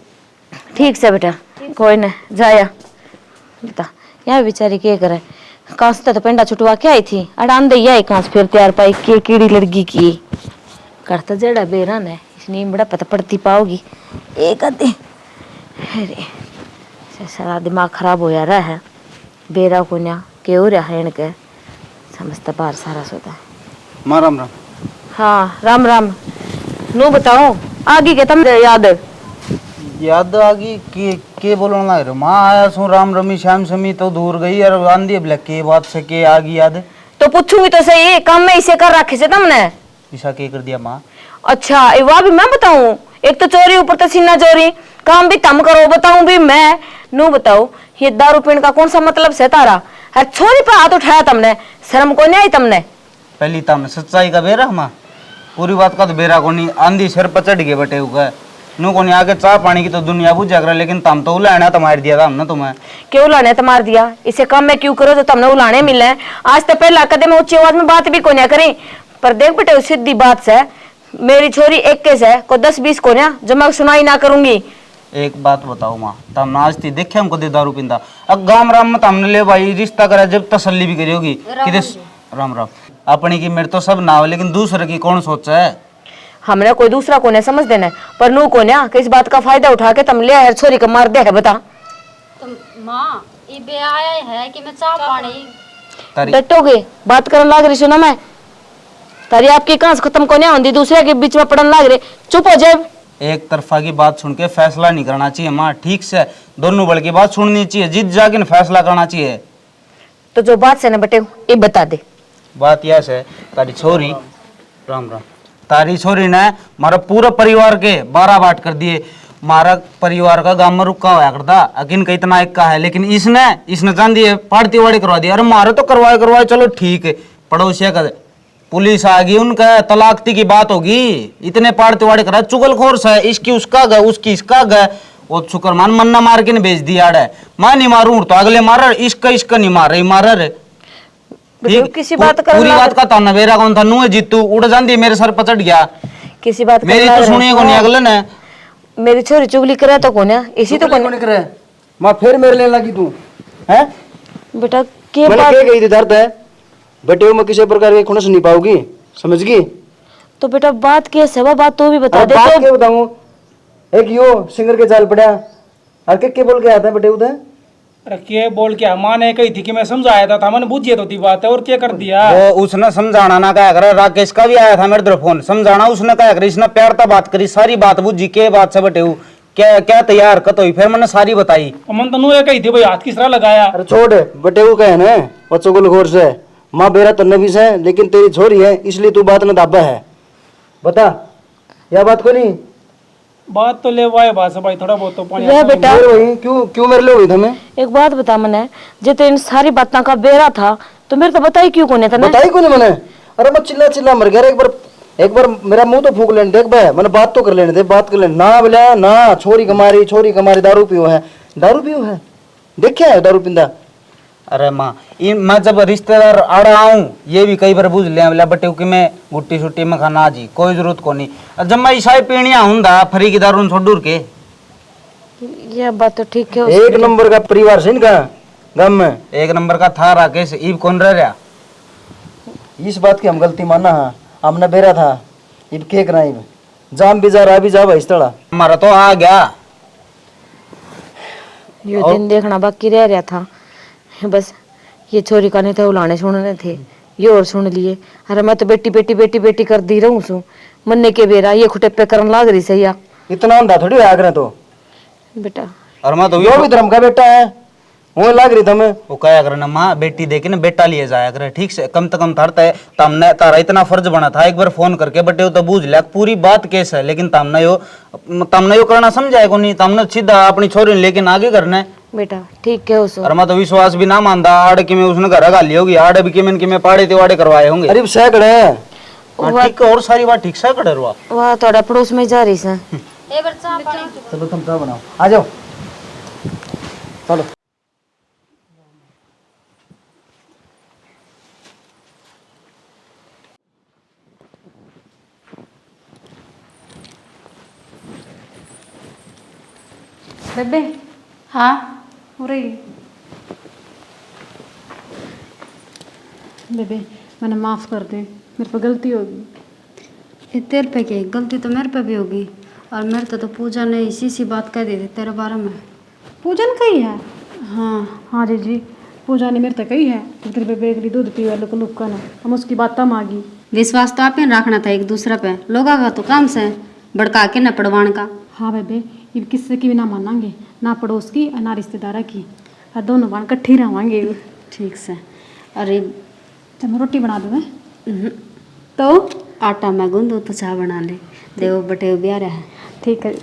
ठीक से बेटा कोई ना जाया बता यहाँ बेचारी क्या करे कांस तो पेंडा छुटवा के आई थी अड़ान दे आई कांस फिर तैयार पाई के कीड़ी लड़की की करता जड़ा बेरन है इसने बड़ा पता पड़ती पाओगी एक आधे। अरे सारा दिमाग खराब हो रहा है बेरा को ना के हो रहा है इनके समझता बाहर सारा सोता है। माँ राम राम। हाँ राम राम नो बताओ आगे के तुम याद आ गई के बोलना लग रहा माँ आया सो राम रमी श्याम समी तो दूर गई और आंधी ब्लैक के बात से के आ गई याद तो पूछूंगी तो सही काम में इसे कर रखे से तुमने ऐसा के कर दिया माँ। अच्छा वह भी मैं बताऊं एक तो चोरी ऊपर तो सीना चोरी काम भी तम करो बताऊं भी मैं नो बताओ ये दारू पीने का कौन सा मतलब से तारा हर छोरी पे हाथ उठाया तुमने शर्म को नहीं आई तुमने। पहली तम सच्चाई का बेरा माँ पूरी बात का तो बेरा को नहीं आंधी सिर पर चढ़ गए बटे हुआ नु को नहीं आगे चाह पानी की तो दुनिया बुझ जाकर लेकिन तम तो उलाना तुम्हारे दिया था हमने तुम्हें क्यों उलाने तुम्हार दिया इसे काम में क्यों करो जो तुमने उलाने मिले आज तो पहला कदम ऊंची आवाज में बात भी को नहीं करी पर देख बेटे सीधी बात से मेरी छोरी एक केस है को 10-20 को ना जो मैं सुनाई ना करूंगी। एक बात बताओ माँ तम आज थी देखे हमको दे दारू पींदा अब गाम राम में तमने ले भाई रिश्ता करा जब तसल्ली भी करी होगी कि राम राम अपनी की मेरे तो सब ना हो लेकिन दूसरे की कौन सोचा है। हमने कोई दूसरा को नहीं समझ देना पर नू को ना किस बात का फायदा उठा के तुम ले हर छोरी को मार दे है बता। तो माँ ये बे आया है कि मैं चाह पानी डटोगे बात करने लग रही सुना मैं तारी आपकी कांस खत्म को नहीं होती दूसरे के बीच में पड़न लग रहे चुप हो जाए। एक तरफा की बात सुन के फैसला नहीं करना चाहिए माँ ठीक से दोनों बल की बात सुननी चाहिए जिद जाके फैसला करना चाहिए। तो जो बात से न बटे ये बता दे। बात यह है तारी छोरी राम राम। तारी छोरी ने मारा पूरा परिवार के 12 बाट कर दिए। मारा परिवार का गांव में रुका हुआ करता, अकिन का इतना एक का है, लेकिन इसने इसने जान दिए पार्टी वाड़ी करवा दी। अरे मारे तो करवाए चलो ठीक है, पड़ोसिया का पुलिस आ गई, उनका तलाकती की बात होगी। इतने पार्टी वाड़ी करा, चुगलखोर है, इसकी उसका गए, उसकी इसका गए। वो शुक्रमान मन्ना मार के नहीं भेज दिया है। मैं नहीं मारू तो अगले मार, इसका नहीं मार रही मार रे। ठीक, किसी बात कर पूरी बात का था ना, मेरा कौन था नु है जीतू उड़ जाती मेरे सर पचड़ गया। किसी बात मेरी तो सुनिए को नहीं अगले ने। मेरी छोरी चुगली करे तो कौन है इसी तो कौन करे मां फिर मेरे लेने लगी तू हैं? बेटा के मैंने बात क्या कही थी दर्द है बेटे, मैं किसी प्रकार के खुनस नहीं पाऊंगी, समझ गई? तो बेटा बात कैसे है बात तो भी बता दे। बात तो क्या बताऊं? एक यो सिंगर के जाल पड़ा और के बोल के आता है बेटे उधर। अरे के बोल क्या, माँ ने कही थी कि मैं समझाया था मैंने बुझिए तो थी बात है, और क्या कर दिया। वो उसने समझाना ना कहा कर, राकेश का भी आया था मेरे तरफ फोन, समझाना उसने कहा कर, इसने प्यार था बात करी, सारी बात बुझी के बात से बटे क्या क्या तैयार कत हुई, फिर मैंने सारी बताई। मन तो नु ये कही थी भाई, हाथ किस तरह लगाया। अरे छोड़ बेटे वो कहे ना बच्चों को लगोर से माँ बेरा तो नबी से, लेकिन तेरी छोरी है इसलिए तू बात न दाबा है। बता यह बात को नहीं बात तो ले वाए बात से भाई, थोड़ा बहुत तो पानी रे बेटा वही क्यों क्यों मेरे लिए हुई तुम्हें? एक बात बता मने, जे तो इन सारी बातों का बेरा था तो मेरे तो बताई क्यों कोने था ना? बताई को नहीं मैंने? अरे मैं चिल्ला चिल्ला मर गया। एक बार मेरा मुंह तो फूक लेने देख भाई, मैंने बात तो कर लेने दे, बात कर लेने ना बोला ना। छोरी कमारी दारू पियो है देखिया है दारू पिंदा। अरे माँ मैं जब रिश्तेदार आड़ा आऊं ये भी कई बार बुझ लिया बटे कि मैं गुट्टी सुट्टी में खाना जी कोई जरूरत को नहीं। जब मैं ईसाई पीणिया हूं फरी की दारू छोड़ के। ये बात तो ठीक है। एक नंबर का परिवार से इनका गांव में, एक नंबर का था राकेश, ईब कौन रह रहा। इस बात की हम गलती मानना है, हमने बेरा था इब के करा इब जाम भी जा रहा भी जा भाई इस तरह हमारा तो आ गया। ये दिन देखना बाकी रह रहा था, बस ये छोरी का नहीं था उलाने सुनने थे, ये और सुन लिए। अरे मैं तो बेटी कर दी रहूं सु मन्ने के बेरा ये खुटे पे करन लाग रही सही। इतना अंधा थोड़ी आग रहे तो बेटा और मैं तो जो भी धर्म का बेटा है वो लाग रही तुम्हें। वो कहा करे ना माँ बेटी देखे ना बेटा लिए जाया करे, ठीक से कम धरता है। तमने तारा इतना फर्ज बना था एक बार फोन करके बटे तो बूझ लिया पूरी बात कैसे है, लेकिन तमने यो करना समझाए को नहीं, तमने सीधा अपनी छोरी लेकिन आगे करना बेटा ठीक है उसो। और मैं तो विश्वास भी ना मानता आड़ की में उसने घर गाली होगी, आड़ भी कि मैं पाड़े तिवाड़े करवाए होंगे। अरे सैकड़े है ठीक है और सारी बात ठीक से करे रुआ। वाह थोड़ा पड़ोस में जा रही से। चलो तुम चाह बनाओ आ जाओ चलो। बेबे हाँ हो रही बेबे, मैंने माफ कर दे, मेरे पे गलती होगी। ये तेरे पे क्या गलती तो मेरे पे भी होगी, और मेरे तो पूजा ने इसी सी बात कह दी थी तेरे बारे में। पूजन कही है? हाँ हाँ जी पूजा ने मेरे तक कही है कि तेरे बेबे के लिए दूध पीवे लोग लुक्का ना, हम उसकी बात तब मांगी। विश्वास तो आप ही रखना था एक दूसरे पे, लोगों का तो काम से भड़का के न पड़वाण का। हाँ बेबे ये किसी की भी ना मानांगे, ना पड़ोस की और ना रिश्तेदारा की, और दोनों बाण इकट्ठे रहेंगे। ठीक से। अरे जब मैं रोटी बना दूँ मैं तो आटा मैं गूंदू तो चाय बना ले देव बटे ब्याह रहा है। ठीक है।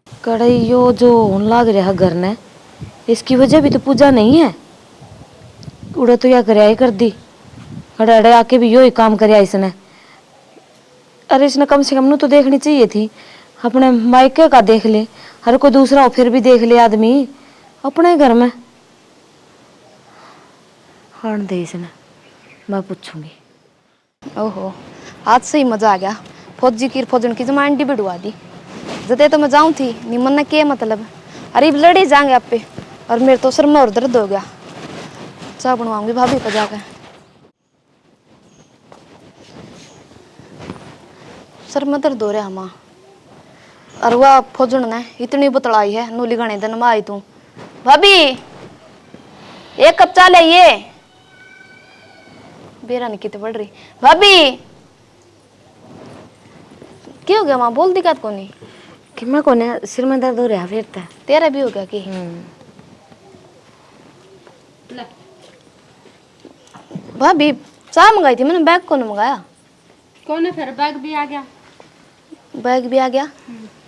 कढ़ाई यो जो होने लाग रहा घर ने, इसकी वजह भी तो पूजा नहीं है। उड़ा तो या कर कर दी, अड़े अड़े आके भी यो ही काम करया इसने। अरे इसने कम से कम नु तो देखनी चाहिए थी, अपने मायके का देख ले, हर कोई दूसरा हो फिर भी देख ले आदमी, अपने घर में हण दे इसने। मैं पूछूंगी। ओहो आज से ही मजा आ गया, फौजी की फौजन की जमा अंडी बिड़वा दी। जते तो मैं जाऊं थी निमन ने के मतलब, अरे लड़े जाएंगे आप पे, और मेरे तो सर में और दर्द हो गया। चाय बनवाऊंगी भाभी को जाकर। सर में दर्द हो रहा माँ, और वह फौजन ने इतनी बतलाई है नूली घने दिन में आई तू। भाभी एक कप चाय लाइए, बेरा नहीं कितने बढ़ रही। भाभी क्या हो गया माँ, बोल दिक्कत को नहीं कि मैं कोने सिर में दर्द हो रहा फिर था। तेरा भी हो गया कि? भाभी चाय मंगाई थी मैंने, बैग को नहीं मंगाया। कौन है फिर बैग भी आ गया। बैग भी आ गया।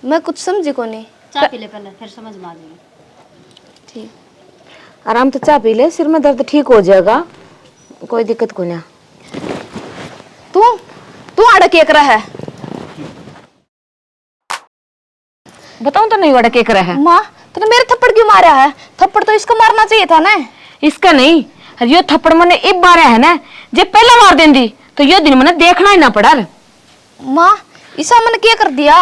मैं कुछ समझी को नहीं। चाय पी ले पहले फिर समझ में आ जाएगी। ठीक। आराम से चाय पी ले, सिर में दर्द ठीक हो जाएगा, कोई दिक्कत को ना। तू तू अड़क एक रहा है। बताऊं तो नहीं, वड़ा के कर रहा है। माँ तूने मेरे थप्पड़ क्यों मारा है? थप्पड़ तो इसको मारना चाहिए था ना। इसका नहीं, यो थप्पड़ मैंने एक बार है ना, जे पहला मार देंदी तो यो दिन मैंने देखना ही ना पड़ा। माँ ईसा मैंने क्या कर दिया?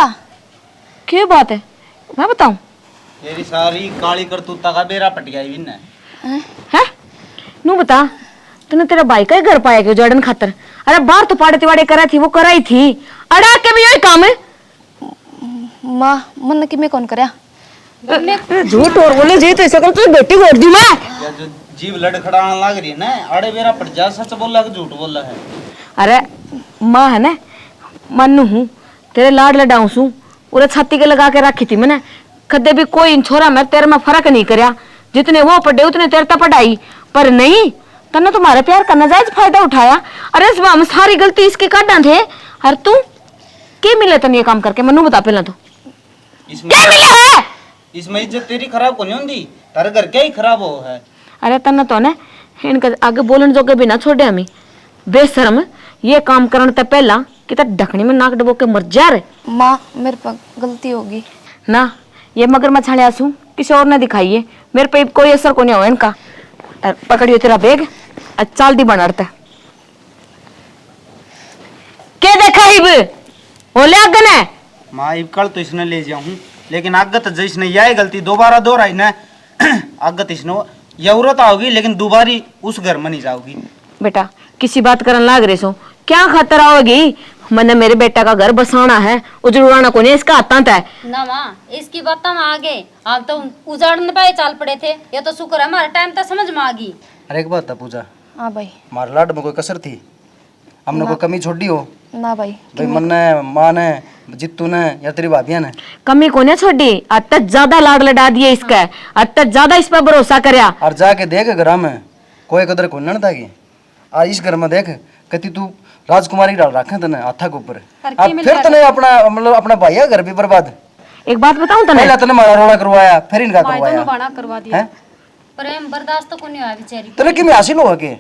क्या बात है, मैं बताऊं? तेरी सारी काली करतूता का बेरा पट गया इन्हें। है नू बता, तूने तेरा भाई का ही घर पाया क्यों जड़न खातर? अरे बाहर तो पाड़े तिवाड़े करा थी, वो कराई थी, अड़ा के भी यही काम है। माँ मन कि मैं कौन करया? झूठ और बोले जी तो ऐसा कर तू बेटी को दी मैं। या जो जीव लड़खड़ाने लग रही है ना, अड़े बेरा पट जा, सच बोला कि झूठ बोला है? अरे माँ है ना, मन्नू हूँ, तेरे लाड लडाऊ सू, पूरे छाती के लगा के रखी थी मैंने। कदे भी कोई छोरा मैं तेरे में फर्क नहीं करया, जितने वो पढ़े उतने तेरे तक पढ़ाई, पर नहीं तन्ने तुम्हारे प्यार का नाजायज फायदा उठाया। अरे इस बार सारी गलती इसकी काटा थे। और तू क्या मिले तन ये काम करके? मन्नू बता पहला तो क्या मिला है? इसमें इज्जत तेरी खराब को नहीं होती, तारे घर क्या ही खराब हो है। अरे तन्ने तो ने इनका आगे बोलन जोगे भी ना छोड़े हमें। बेशरम, ये काम करने तक पहला कि तक ढकनी में नाक डबो के मर जा रे। माँ मेरे पर गलती होगी ना, ये मगरमच्छ वाले आंसू किसी और ने दिखाइए, मेरे पे कोई असर को नहीं हुआ इनका। और पकड़ियो तेरा बैग, चाल दी बनाते के देखा हिब बोले अगन है। माँ इब कल तो इसने ले जाऊं, लेकिन आगत जिसने यही गलती दोबारा दोहराई ना, आगत इसने जरूरत आओगी, लेकिन दोबारी उस घर में नहीं जाओगी। बेटा किसी बात करन लाग रहे सो, क्या खतर आओगी? मैंने मेरे बेटा का घर बसाना है, उजड़वाना को नहीं, इसका हाथ है ना माँ इसकी बात हम आगे आप तो उजाड़ने पे चाल पड़े थे। ये तो शुक्र है हमारे टाइम तक समझ में आ गई। अरे एक बात था पूजा, हाँ भाई। हमारे लाड में कोई कसर थी? हमने कोई कमी छोड़ी हो? ना भाई। भाई मन ने, माँ ने, जित्तू ने या तेरी भाभिया ने कमी को नहीं छोड़ी। आज तक ज्यादा लाड लड़ा दिए इसका, आज तक ज्यादा इस पर भरोसा करया। और जाके देख घर में कोई कदर को न था कि आज इस घर में देख कति तू राजकुमारी डाल रखे तने हाथा के ऊपर। अब फिर तने अपना मतलब अपना भाई घर भी बर्बाद। एक बात बताऊं तने, पहले तने मारा रोड़ा करवाया, फिर इनका करवाया। बाणा करवा दिया। हैं? प्रेम बर्दाश्त तो को नहीं हुआ बेचारी। तने किमें हासिल हुआ के?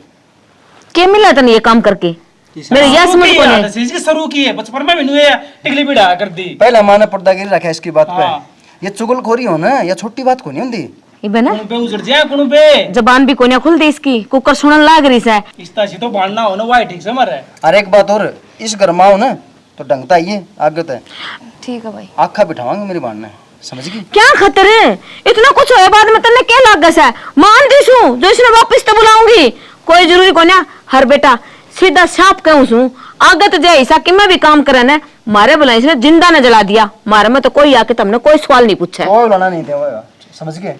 क्या मिला तने ये काम करके? मेरे यह समझ को नहीं। इसकी शुरू की है बचपन में मैंने ये टिकली बिड़ा कर दी। पहले माँ ने पर्दागिरी रखा इसकी बात पे। ये चुगलखोरी हो ना, या छोटी बात को नहीं होती। इबे ना कुण पे उजड़ जाए कुण पे जबान भी कोनिया खुल दी इसकी, कुकर सुनन लाग रही से। इस्ता सी तो बांधना हो ना, वाई ठीक से मर है। और एक बात और, इस घर में हो ना तो ढंगता ये आगे तो ठीक है भाई। आखा बिठावांगे मेरी बाण ने, समझ गई? क्या खतर है? इतना कुछ होए बाद में तन्ने क्या लाग गया? मान दीसू जो इसने वापस तो बुलाऊंगी, कोई जरूरी कोन्या। हर बेटा सीधा साफ कहूं सू, आगत जे ऐसा कि मैं भी काम करे ने, मारे बुला इसने जिंदा ने जला दिया। मारे में तो कोई आके तुमने कोई सवाल नहीं पूछा। कोई बुलाना नहीं देगा, समझ गए?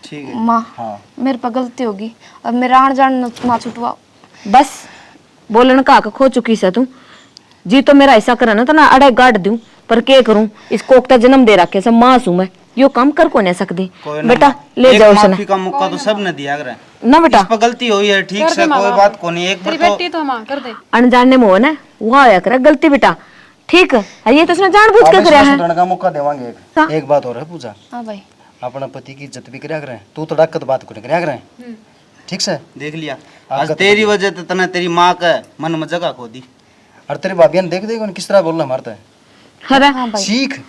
ठीक है माँ हाँ। मेरे पर गलती होगी, अब मेरा आन जान ना छुटवाओ। बस बोलन का खो चुकी से तू जी, तो मेरा ऐसा करा ना तो ना अड़े गाड़ दूं, पर के करूं? इस कोकता जन्म दे रखे से मां सू मैं, यो काम कर को नहीं सकती। बेटा ले जाओ उसने माफी का मौका तो सब ने दिया करे ना बेटा। इस पर गलती हुई है, ठीक से कोई बात को नहीं। एक बार तो तो हम कर दे। अनजाने में हो ना वो आया करे गलती बेटा, ठीक है? ये तो उसने जानबूझ के कराया है। सुधरने का मौका देवांगे एक। हाँ। एक बात और है पूजा, हाँ भाई। अपना पति की इज्जत भी करया करें, तू तो डाकत बात को नहीं करया करें, ठीक से? देख लिया, आज तेरी वजह से तने तेरी माँ का मन में जगह खो दी। और तेरी भाभिया ने देख देखो किस तरह बोलना मारता है। अरे सीख।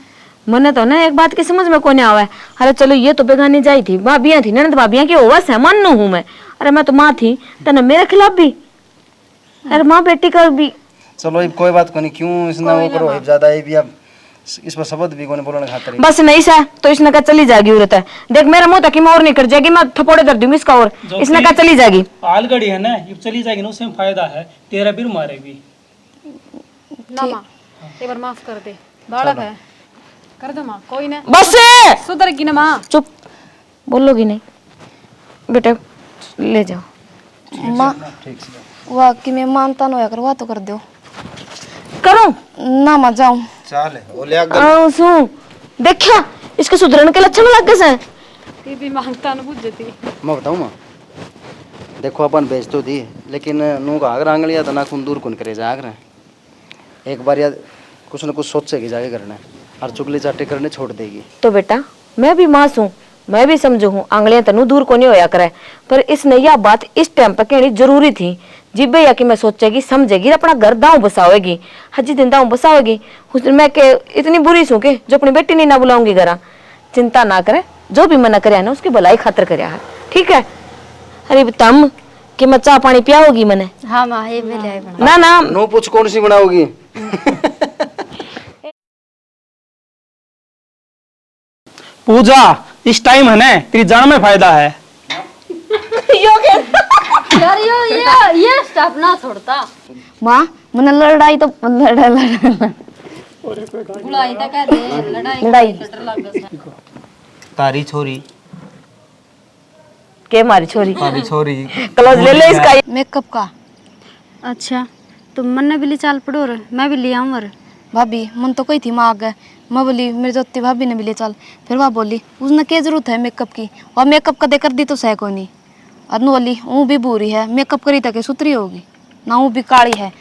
मने तो ना एक बात की समझ में कोने आवे। अरे चलो ये तो बेगानी जाई थी, भाभियां थी ननद भाभियां की ओवस है, मानू हूं मैं। अरे मैं तो माँ थी, तने मेरे खिलाफ भी। अरे माँ बेटी का भी। चलो अब कोई बात को नहीं, क्यों इसने वो करो ज्यादा ये भी। अब इस पर शब्द भी कोने बोलने खातिर बस नहीं सा तो इसने कहा चली जाएगी उरत है। देख मेरा मुंह तक मैं और नहीं कर जाएगी, मैं थप्पड़े दर दूंगी इसका। और इसने कहा चली जाएगी। आलगड़ी है ना, ये चली जाएगी ना, उसमें फायदा है, तेरा भी मारेगी। ना माँ एक बार माफ कर दे, बालक है, कर दो माँ, कोई ना बस सुधरेगी ना माँ। चुप, बोलोगी नहीं बेटा, ले जाओ। माँ वाह कि मैं मानता न होया कर, वाह तो कर दो। करूं ना माँ जाऊं। चल ओले अगर सु देखा इसके सुधरन के लक्षण लग गए से। ये भी मांगता न बुझती। मैं बताऊं माँ, देखो अपन बेच तो दी, लेकिन नू का आगर आंगलिया तो ना खून दूर कौन करे जा आगर। एक बार यार कुछ न कुछ सोचेगी जाके करना और चुगली चाटे करने छोड़ देगी। तो बेटा मैं भी मां हूँ, मैं भी समझू हूँ, आंगलियां तनु दूर को नहीं होया करे, पर इसने यह बात इस टाइम पर कहनी जरूरी थी। जिब्बे या कि मैं सोचेगी समझेगी अपना घर दाव बसाओगी, हजी दिन दाव बसाओगी, उस दिन मैं के इतनी बुरी सू के जो अपनी बेटी नहीं ना बुलाऊंगी घरा। चिंता ना करे, जो भी मना करे ना उसकी भलाई खातर करे है, ठीक है। अरे तम कि मैं चाह पानी पियाओगी मने? हाँ माँ ये भी ले बना। ना ना नो पूछ कौन सी बनाओगी? पूजा इस टाइम है ना तेरी जान में फायदा है। यार ये स्टाफ ना छोड़ता। माँ मैंने लड़ाई तो बुलाई तक है दे लड़ाई तारी छोरी के मारी छोरी तारी छोरी क्लोज ले ले इसका। मेकअप का। अच्छा तो मन भी ले चाल पड़ो रे, मैं भी ले आऊँ रे। भाभी मन तो कोई थी माँ आगे, मैं बोली मेरी जोती भाभी ने भी ले चल, फिर वह बोली उसने क्या जरूरत है मेकअप की, और मेकअप कदे कर दी तो सह को नहीं। और नु बोली वो भी बुरी है, मेकअप करी तक सुतरी होगी ना, वो भी काली है।